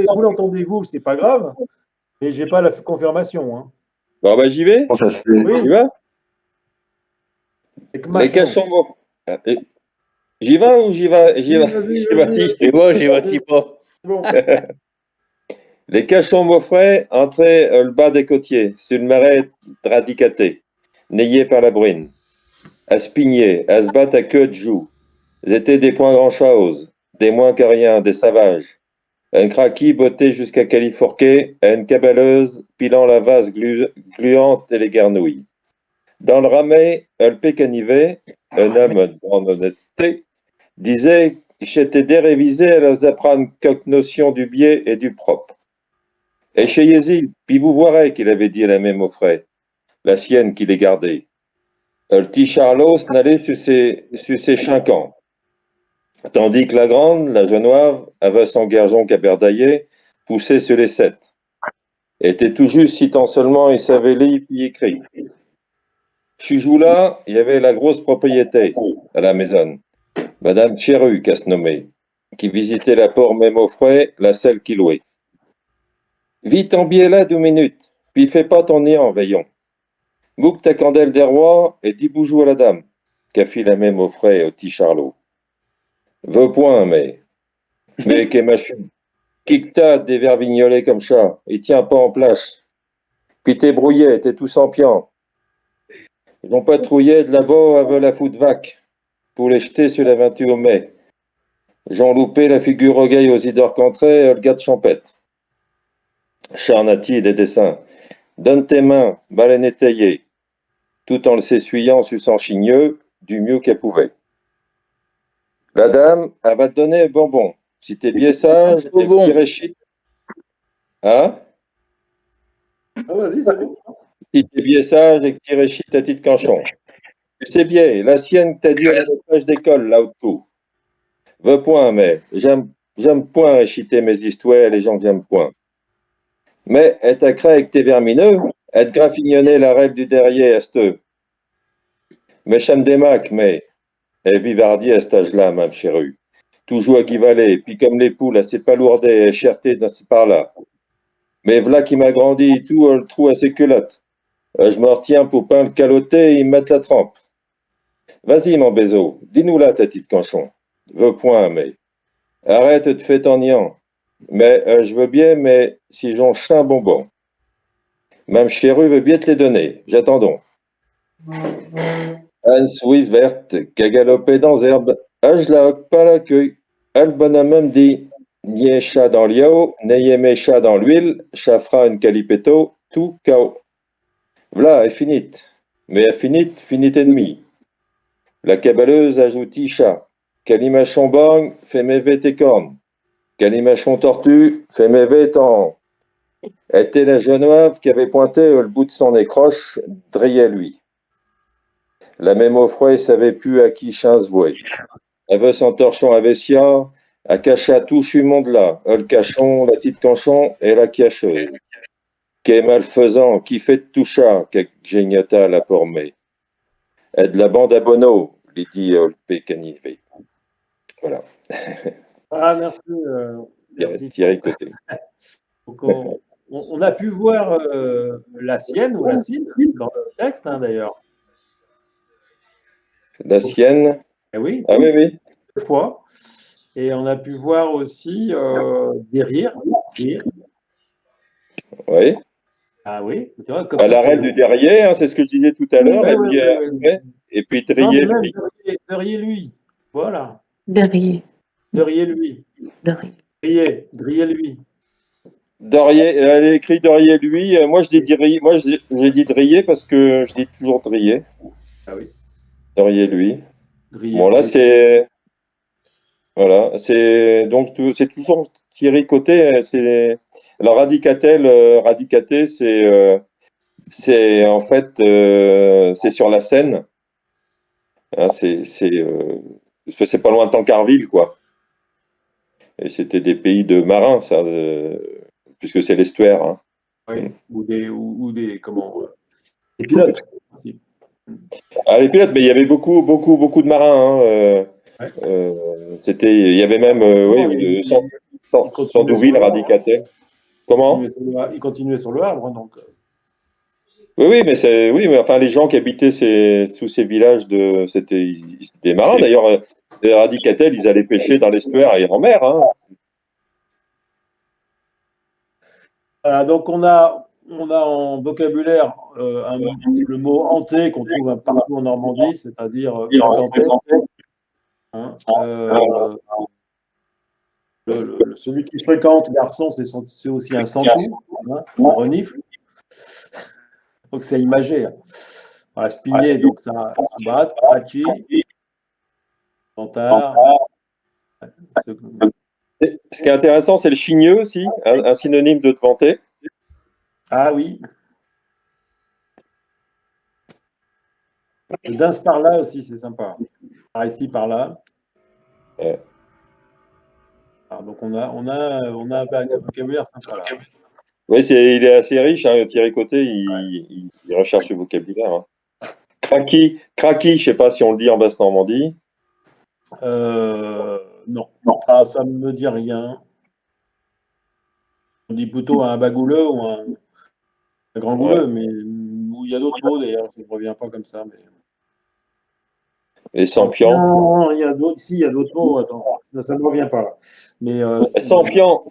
[SPEAKER 3] Bon,
[SPEAKER 1] vous l'entendez, vous, c'est pas grave. Mais j'ai pas la confirmation. Hein.
[SPEAKER 3] Bon, bah, j'y vais.
[SPEAKER 5] Comment ça se fait?
[SPEAKER 1] Oui.
[SPEAKER 3] J'y vais. Les cachons. J'y vais ou j'y vais? J'y vais.
[SPEAKER 6] Et moi, j'y vais pas.
[SPEAKER 1] Bon.
[SPEAKER 3] Les cachons Maufrais entraient le bas des côtiers, sur le marais radicaté, nayé par la bruine. À se pigner, à se battre à queue de joue. Ils étaient des points grand-chose, des moins que rien, des sauvages. Un craquis botté jusqu'à califorquer, à une cabaleuse pilant la vase gluante et les garnouilles. Dans le ramet, un pécanivet, un homme de grande honnêteté, disait que j'étais dérévisé à leur apprendre quelques notions du biais et du propre. Et chez Yézil, puis vous verrez qu'il avait dit la même au frais, la sienne qui les gardait. Le petit Charlot n'allait sur ses chincans, tandis que la grande, la Genoise, avait son garçon caberdaillé, poussé sur les sept. Était tout juste si tant seulement il savait lire puis écrire. Chujou là, il y avait la grosse propriété à la maison, Madame Cheru, qu'à se nommer, qui visitait la port même au frais, la celle qui louait. Vite en biais là 2 minutes, puis fais pas ton nez en veillon. Boucle ta candelle des rois et dis boujou à la dame, qu'a fit la même au frais au petit Charlot. Veux point, mais qu'est machine. Qui que t'as des verres vignolés comme ça, il tient pas en place. Puis t'es brouillé, t'es tout sans pian. Ils ont pas trouillé de là-bas avec la fout de vac, pour les jeter sur la 28 mai. J'en loupé la figure au gay aux idores contrées, le gars de champette. Charnati des dessins. Donne tes mains, baleine étayée, tout en le s'essuyant sur son chigneux, du mieux qu'elle pouvait. La dame, elle va te donner un bonbon, si t'es bien sage et que tu réchis. Hein?
[SPEAKER 1] Ah, vas-y, c'est bon.
[SPEAKER 3] Si t'es bien sage et que tu réchis ta petite canchon. Tu sais bien, la sienne que t'as dit à la page d'école, là, au coup. Veux point, mais j'aime point réchiter mes histoires, les gens j'aime point. Mais elle t'a créé avec tes vermineux, elle te graffignonnait la règle du derrière, esteux. Mais j'aime des macs, mais elle vivardi à cet âge-là, même chéru. Toujours à Guivalet, puis comme les poules, elle s'est pas lourdée, elle chertait dans ce par-là. Mais v'là qui m'a grandi tout le trou à ses culottes. Je me retiens pour pas le caloter et y mettre la trempe. Vas-y, mon bézo, dis-nous là, ta petite canchon. Veux point, mais. Arrête de faire ton niant. Mais je veux bien, mais si j'en chie un bonbon. Même chéru veut bien te les donner. J'attends donc. Anne Suisse verte, qui a galopé dans l'herbe, je la hoque pas la queue. Le bonhomme me dit, niais chat dans l'yao, n'ayez mes chats dans l'huile, chat fera une calipetto, tout cao. V'là, est finite. Mais est finite, finite ennemi. La cabaleuse ajoutit chat. Calimachon bang, fait mes tes cornes. Calimachon tortue, fait mes tant. Était la Geneviève qui avait pointé le bout de son écroche, drillait lui. La même au froid, savait plus à qui chien se vouait. Elle veut son torchon à Vessia, à cacha tout chu monde là, le cachon, la petite canchon et la cacheuse. Qu'est malfaisant, qui fait de tout chat, qu'est géniota la pormée. Et de la bande à Bono, lui dit Olpe Canivé. Voilà,
[SPEAKER 1] Ah, merci. Merci.
[SPEAKER 3] Thierry Côté.
[SPEAKER 1] Donc, on a pu voir la sienne ou la sienne dans le texte, hein, d'ailleurs.
[SPEAKER 3] La sienne.
[SPEAKER 1] Eh oui,
[SPEAKER 3] Ah oui, oui.
[SPEAKER 1] deux fois. Et on a pu voir aussi des rires.
[SPEAKER 3] Oui.
[SPEAKER 1] Ah oui, tu vois, comme
[SPEAKER 3] À
[SPEAKER 1] ça, c'est
[SPEAKER 3] l'arrêt du derrière, hein, c'est ce que je disais tout à l'heure,
[SPEAKER 1] Ouais,
[SPEAKER 3] et
[SPEAKER 1] ouais,
[SPEAKER 3] puis,
[SPEAKER 1] ouais, ouais.
[SPEAKER 3] et puis
[SPEAKER 1] Non, mais
[SPEAKER 3] trier
[SPEAKER 1] même
[SPEAKER 3] lui.
[SPEAKER 1] Derrier lui. Voilà.
[SPEAKER 2] Derrière.
[SPEAKER 1] Derrière lui.
[SPEAKER 2] Derrière.
[SPEAKER 1] Driller lui.
[SPEAKER 3] Dorier, elle a écrit Dorier lui. Moi, je dis Drier. Moi, j'ai dit Drier parce que je dis toujours Drier.
[SPEAKER 1] Ah oui.
[SPEAKER 3] Dorier lui.
[SPEAKER 1] Driller.
[SPEAKER 3] Bon, là, c'est. Voilà. C'est donc c'est toujours Thierry Côté. C'est. Alors, Radicatel, Radicaté, c'est en fait c'est sur la Seine. Hein, c'est pas loin de Tancarville, quoi. Et c'était des pays de marins, ça, puisque c'est l'estuaire. Hein.
[SPEAKER 1] Oui. Ou des comment des pilotes aussi.
[SPEAKER 3] Ah, les pilotes, mais il y avait beaucoup de marins. Hein,
[SPEAKER 1] Ouais.
[SPEAKER 3] il y avait même,
[SPEAKER 1] Non,
[SPEAKER 3] oui,
[SPEAKER 1] il continuait sur
[SPEAKER 3] Sandouville,
[SPEAKER 1] le Havre.
[SPEAKER 3] Radicatel. Comment?
[SPEAKER 1] Il continuait sur le Havre, donc.
[SPEAKER 3] Oui, oui, mais enfin, les gens qui habitaient tous ces villages c'était des marins. D'ailleurs, Radicatel, ils allaient pêcher dans l'estuaire et en mer. Hein.
[SPEAKER 1] Voilà, donc on a en vocabulaire le mot hanté qu'on trouve partout en Normandie, c'est-à-dire fréquenter. Hein. Celui qui fréquente garçon, c'est aussi un santou, hein, un renifle. Donc c'est imagé. Hein. Voilà, spigné, donc ça se bat, prachi, vantard.
[SPEAKER 3] Ce qui est intéressant, c'est le chigneux aussi, un synonyme de te vanter.
[SPEAKER 1] Ah oui. Le dince par là aussi, c'est sympa. Par ici, par là.
[SPEAKER 3] Ouais.
[SPEAKER 1] Alors, donc on a un vocabulaire sympa là.
[SPEAKER 3] Oui, il est assez riche, hein, Thierry Côté, il recherche le vocabulaire. Hein. Kraki, je ne sais pas si on le dit en Basse-Normandie.
[SPEAKER 1] Non. Ah, ça ne me dit rien. On dit plutôt un bagouleux ou un grand gouleux, mais il y a d'autres mots d'ailleurs, ça ne me revient pas comme ça. Mais...
[SPEAKER 3] Les sampions.
[SPEAKER 1] Non, il y a d'autres mots, attends, ça ne me revient pas là. Mais,
[SPEAKER 3] Sampion,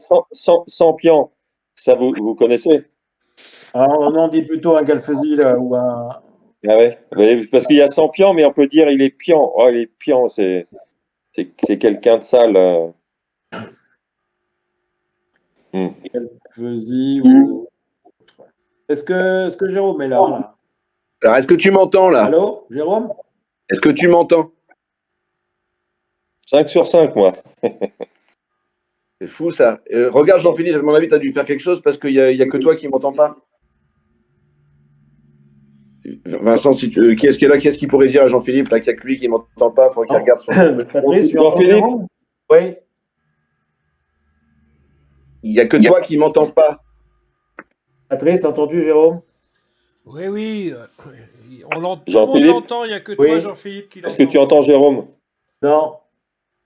[SPEAKER 3] ça vous connaissez?
[SPEAKER 1] alors, on en dit plutôt un galfezil ou un.
[SPEAKER 3] Ah ouais, parce qu'il y a sampion, mais on peut dire il est pian. Oh, il est pian, c'est quelqu'un de sale.
[SPEAKER 1] Galfezil ou. Est-ce que Jérôme est là?
[SPEAKER 5] Alors, est-ce que tu m'entends là?
[SPEAKER 1] Allô, Jérôme?
[SPEAKER 5] Est-ce que tu m'entends?
[SPEAKER 3] 5 sur 5, moi.
[SPEAKER 5] C'est fou ça. Regarde Jean-Philippe, à mon avis, tu as dû faire quelque chose parce qu'il n'y a que toi qui m'entends pas. Vincent, qui est-ce qui est là? Qui est-ce qui pourrait dire à Jean-Philippe là, qu'il n'y a que lui qui ne m'entend pas? Il faut qu'il regarde son.
[SPEAKER 1] Patrice, tu entends
[SPEAKER 3] Jean-Philippe?
[SPEAKER 1] Jérôme? Oui.
[SPEAKER 5] Il n'y a que toi qui ne m'entends pas.
[SPEAKER 1] Patrice, t'as entendu Jérôme?
[SPEAKER 6] Oui. Tout le monde
[SPEAKER 3] Jean-Philippe?
[SPEAKER 6] l'entend, il n'y a que toi,
[SPEAKER 1] Oui.
[SPEAKER 6] Jean-Philippe, qui l'entend.
[SPEAKER 3] Est-ce que tu entends Jérôme?
[SPEAKER 1] Non.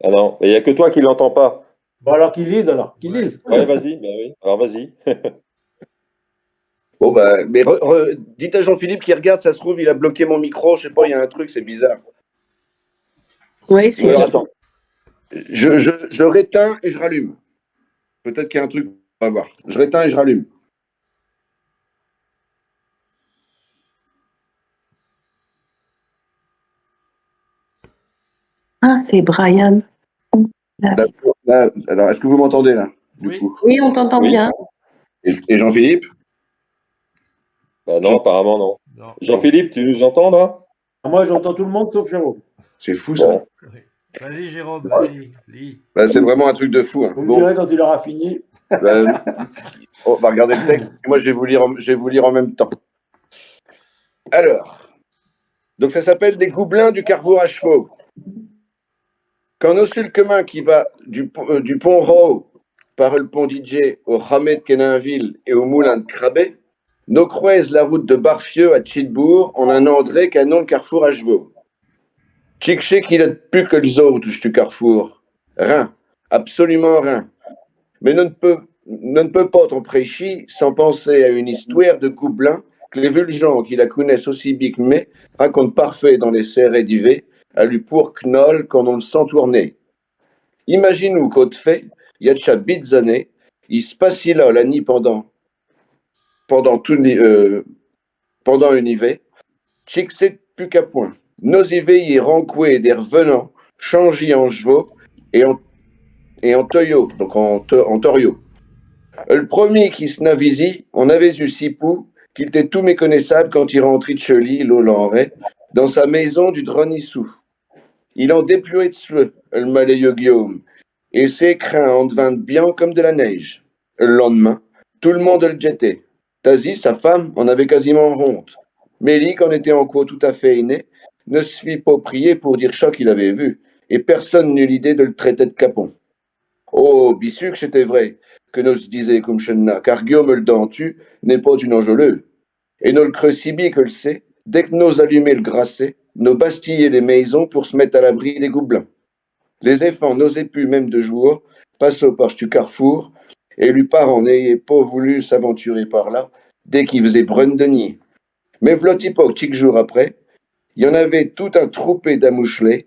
[SPEAKER 3] Ah non, il n'y a que toi qui l'entends pas.
[SPEAKER 1] Bon, alors qu'il lise, qu'il lise.
[SPEAKER 3] Ouais, vas-y, ben oui. Alors vas-y.
[SPEAKER 5] Bon, bah, mais dites à Jean-Philippe qui regarde, ça se trouve, il a bloqué mon micro, je sais pas, il y a un truc, c'est bizarre.
[SPEAKER 2] Oui, c'est
[SPEAKER 3] Alors,
[SPEAKER 2] bien.
[SPEAKER 3] attends.
[SPEAKER 5] Je réteins et je rallume. Peut-être qu'il y a un truc, on va voir. Je réteins et je rallume.
[SPEAKER 2] Ah, c'est Brian.
[SPEAKER 5] Là, alors, est-ce que vous m'entendez là du
[SPEAKER 6] Oui.
[SPEAKER 5] coup
[SPEAKER 2] Oui, on t'entend
[SPEAKER 3] Oui.
[SPEAKER 2] bien.
[SPEAKER 5] Et Jean-Philippe?
[SPEAKER 3] Bah non, apparemment non.
[SPEAKER 6] Non.
[SPEAKER 3] Jean-Philippe, tu nous entends là?
[SPEAKER 1] Moi, j'entends tout le monde sauf Jérôme.
[SPEAKER 5] C'est fou ça.
[SPEAKER 3] Bon.
[SPEAKER 6] Oui. Vas-y, Jérôme, vas-y, lis.
[SPEAKER 5] Là, c'est vraiment un truc de fou. Hein.
[SPEAKER 1] Vous me
[SPEAKER 5] Bon,
[SPEAKER 1] direz quand il aura fini.
[SPEAKER 5] on va regarder le texte. Moi, je vais vous lire en même temps. Alors, donc ça s'appelle Des gobelins du Carrefour à chevaux. Quand nos le chemin qui va du pont Rowe par le pont DJ au Ramet de Kenainville et au moulin de Crabet, nous croisent la route de Barfieux à Tchitbourg en un André canon le Carrefour à chevaux. Tchikché qu'il a plus que les autres du Carrefour. Rien, absolument rien. Mais nous ne peut pas t'en prêcher sans penser à une histoire de gobelins que les vulgens qui la connaissent aussi bien que moi racontent parfait dans les serrés d'Ivé, à lui pour knoll quand on le sent tourner. Imagine-nous qu'au fait, il y a de cha bites années, il se passe là la nuit pendant une Ivé, chic c'est plus qu'à point. Nos Ivé y renqués des revenants, changés en chevaux et en toyo, donc en torio. Le premier qui se navisi, on avait eu Sipou, qu'il était tout méconnaissable quand il rentrait de Chely, l'Olanrais, dans sa maison du Dronissou. Il en dépluait de souhait, le malheureux Guillaume, et ses crins en devinrent bien comme de la neige. Le lendemain, tout le monde le jetait. Tazi, sa femme, en avait quasiment honte. Mélie, en était en quoi tout à fait inné, ne se fit pas prier pour dire ça qu'il avait vu, et personne n'eut l'idée de le traiter de capon. Oh, bissu que c'était vrai, que nous se disait comme chenna, car Guillaume le dentu n'est pas une enjoleux. Et nous le creux si bien que le sait, dès que nous allumait le grasset, nous bastillait les maisons pour se mettre à l'abri des gobelins. Les enfants n'osaient plus même de jour, passer par du carrefour, et lui parents n'ayait pas voulu s'aventurer par là, dès qu'il faisait brun de nier. Mais v'là pas que jours après, il y en avait tout un troupé d'amouchelés,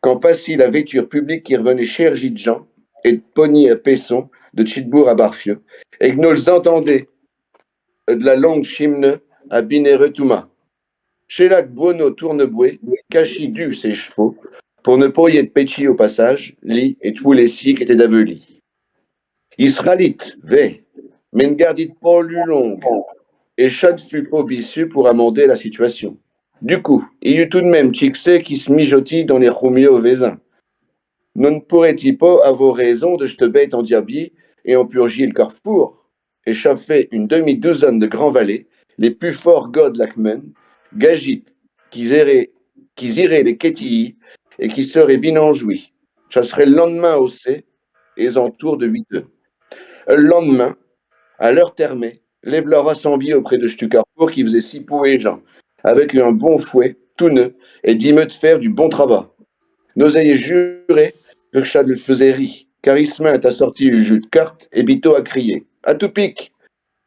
[SPEAKER 5] quand passit la vêture publique qui revenait chercher de gens, et de Pogny à Pesson, de Tchitbourg à Barfieux, et que nous les entendait de la longue chimne à Bineretouma. Chez lac Buono Tourneboué, cachi du ses chevaux, pour ne pas y être péchi au passage, lit et tous les six qui étaient d'Aveli. Il se ralit, mais ne gardit pas lu long, et chaque fut pas bissu pour amender la situation. Du coup, il y eut tout de même Chixé qui se mijotit dans les Romeo Vézins. Ne pourrait-il pas avoir raison de te bête en diabier et en purger le carrefour, échaffer une demi-douzaine de grands valets, les plus forts gods lacmen, gagit, qu'ils iraient les quétillis et qui seraient bien enjouis. Ça serait le lendemain au C, et en tour de 8 heures. Le lendemain, à l'heure termée, lève leur rassemblée auprès de Stucarfour qui faisait six poux et gens, avec un bon fouet, tout neuf, et dit-me de faire du bon travail. Nous ayez juré que Chad le faisait rire, car Ismaël a sorti le jus de cartes et Bito a crié. À tout pic,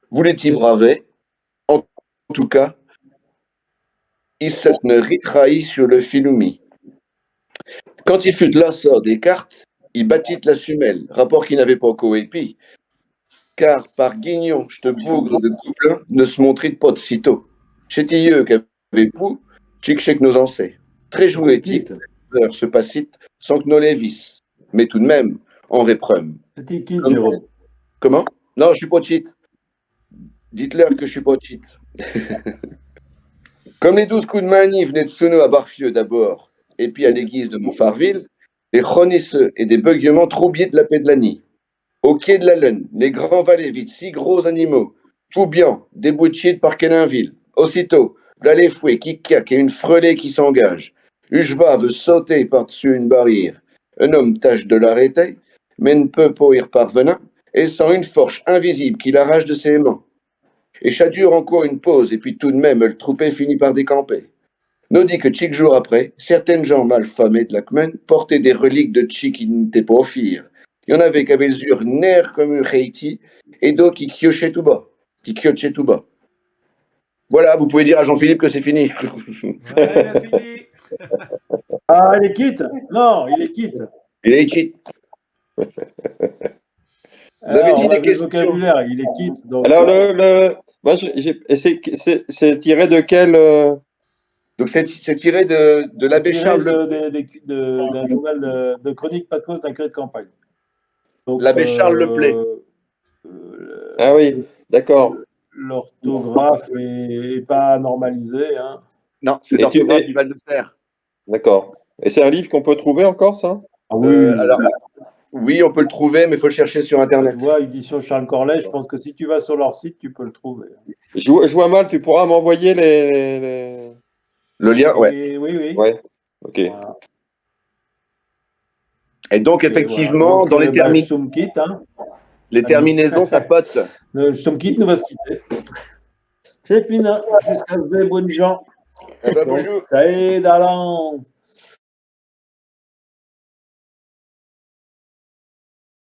[SPEAKER 5] vous l'étiez bravé. En tout cas, il se ne ritraillit sur le filoumi. Quand il fut de l'assort des cartes, il battit la sumelle, rapport qu'il n'avait pas qu'au épi, car par guignon, je te bougre de goublin, ne se montrait pas de sitôt. C'étais eux qu'avait pou, chic nos ancêtres. Très joué, type, se passite, sans que nos lévis. Mais tout de même, en répreuve.
[SPEAKER 1] C'était qui, Jérôme?
[SPEAKER 5] Comment? Non, je suis pas cheat. Dites-leur que je suis pas cheat. Comme les 12 coups de manie venaient de sonner à Barfieux d'abord, et puis à l'église de Montfarville, les chronisseux et des beuglements troubliers de la paix de la nuit. Au quai de la Lune, les grands valets vident six gros animaux, tout bien, débouchés par Kenainville. Aussitôt, là les fouets qui caquent et une frelée qui s'engage. Ujva veut sauter par-dessus une barrière. Un homme tâche de l'arrêter, mais ne peut pas y parvenir, et sent une force invisible qui l'arrache de ses mains. Et ça dure encore une pause, et puis tout de même, le troupé finit par décamper. Nous dit que chic jour après, certaines gens malfamés de la Kmen portaient des reliques de chi qui n'étaient pas offrir. Il y en avait qui avaient les yeux nerfs comme un Haïti, et d'autres qui kiochaient tout bas. Voilà, vous pouvez dire à Jean-Philippe que c'est fini.
[SPEAKER 6] Ouais, il a fini.
[SPEAKER 1] Ah, il est quitte? Non, il est quitte.
[SPEAKER 5] Il est cheat. Vous avez dit
[SPEAKER 1] On a
[SPEAKER 5] des
[SPEAKER 1] vu le
[SPEAKER 5] questions.
[SPEAKER 1] vocabulaire, il est quitte. Donc
[SPEAKER 3] Alors, moi, c'est tiré de quel.
[SPEAKER 5] Donc c'est tiré de l'abbé
[SPEAKER 1] tiré
[SPEAKER 5] Charles.
[SPEAKER 1] d'un journal de chronique patoise d'un curé de campagne.
[SPEAKER 5] L'abbé Charles Leplay.
[SPEAKER 3] Ah oui, d'accord.
[SPEAKER 1] L'orthographe n'est pas normalisée. Hein.
[SPEAKER 5] Non, c'est l'orthographe du Val de Serre.
[SPEAKER 3] D'accord. Et c'est un livre qu'on peut trouver encore, ça?
[SPEAKER 1] Ah oui.
[SPEAKER 5] Alors, oui, on peut le trouver, mais il faut le chercher sur Internet.
[SPEAKER 1] Tu vois, édition Charles Corlet, je pense que si tu vas sur leur site, tu peux le trouver.
[SPEAKER 3] Je vois mal, tu pourras m'envoyer
[SPEAKER 5] le lien, ouais.
[SPEAKER 1] Oui.
[SPEAKER 3] Ouais, ok.
[SPEAKER 1] Voilà.
[SPEAKER 5] Et donc, effectivement,
[SPEAKER 1] voilà. Donc,
[SPEAKER 5] dans les
[SPEAKER 1] les
[SPEAKER 5] terminaisons, ça pote.
[SPEAKER 1] Le Soumkit nous va se quitter. C'est fini, jusqu'à ce bonne gens.
[SPEAKER 5] Eh ben, bonjour.
[SPEAKER 1] Ça aide à l'an.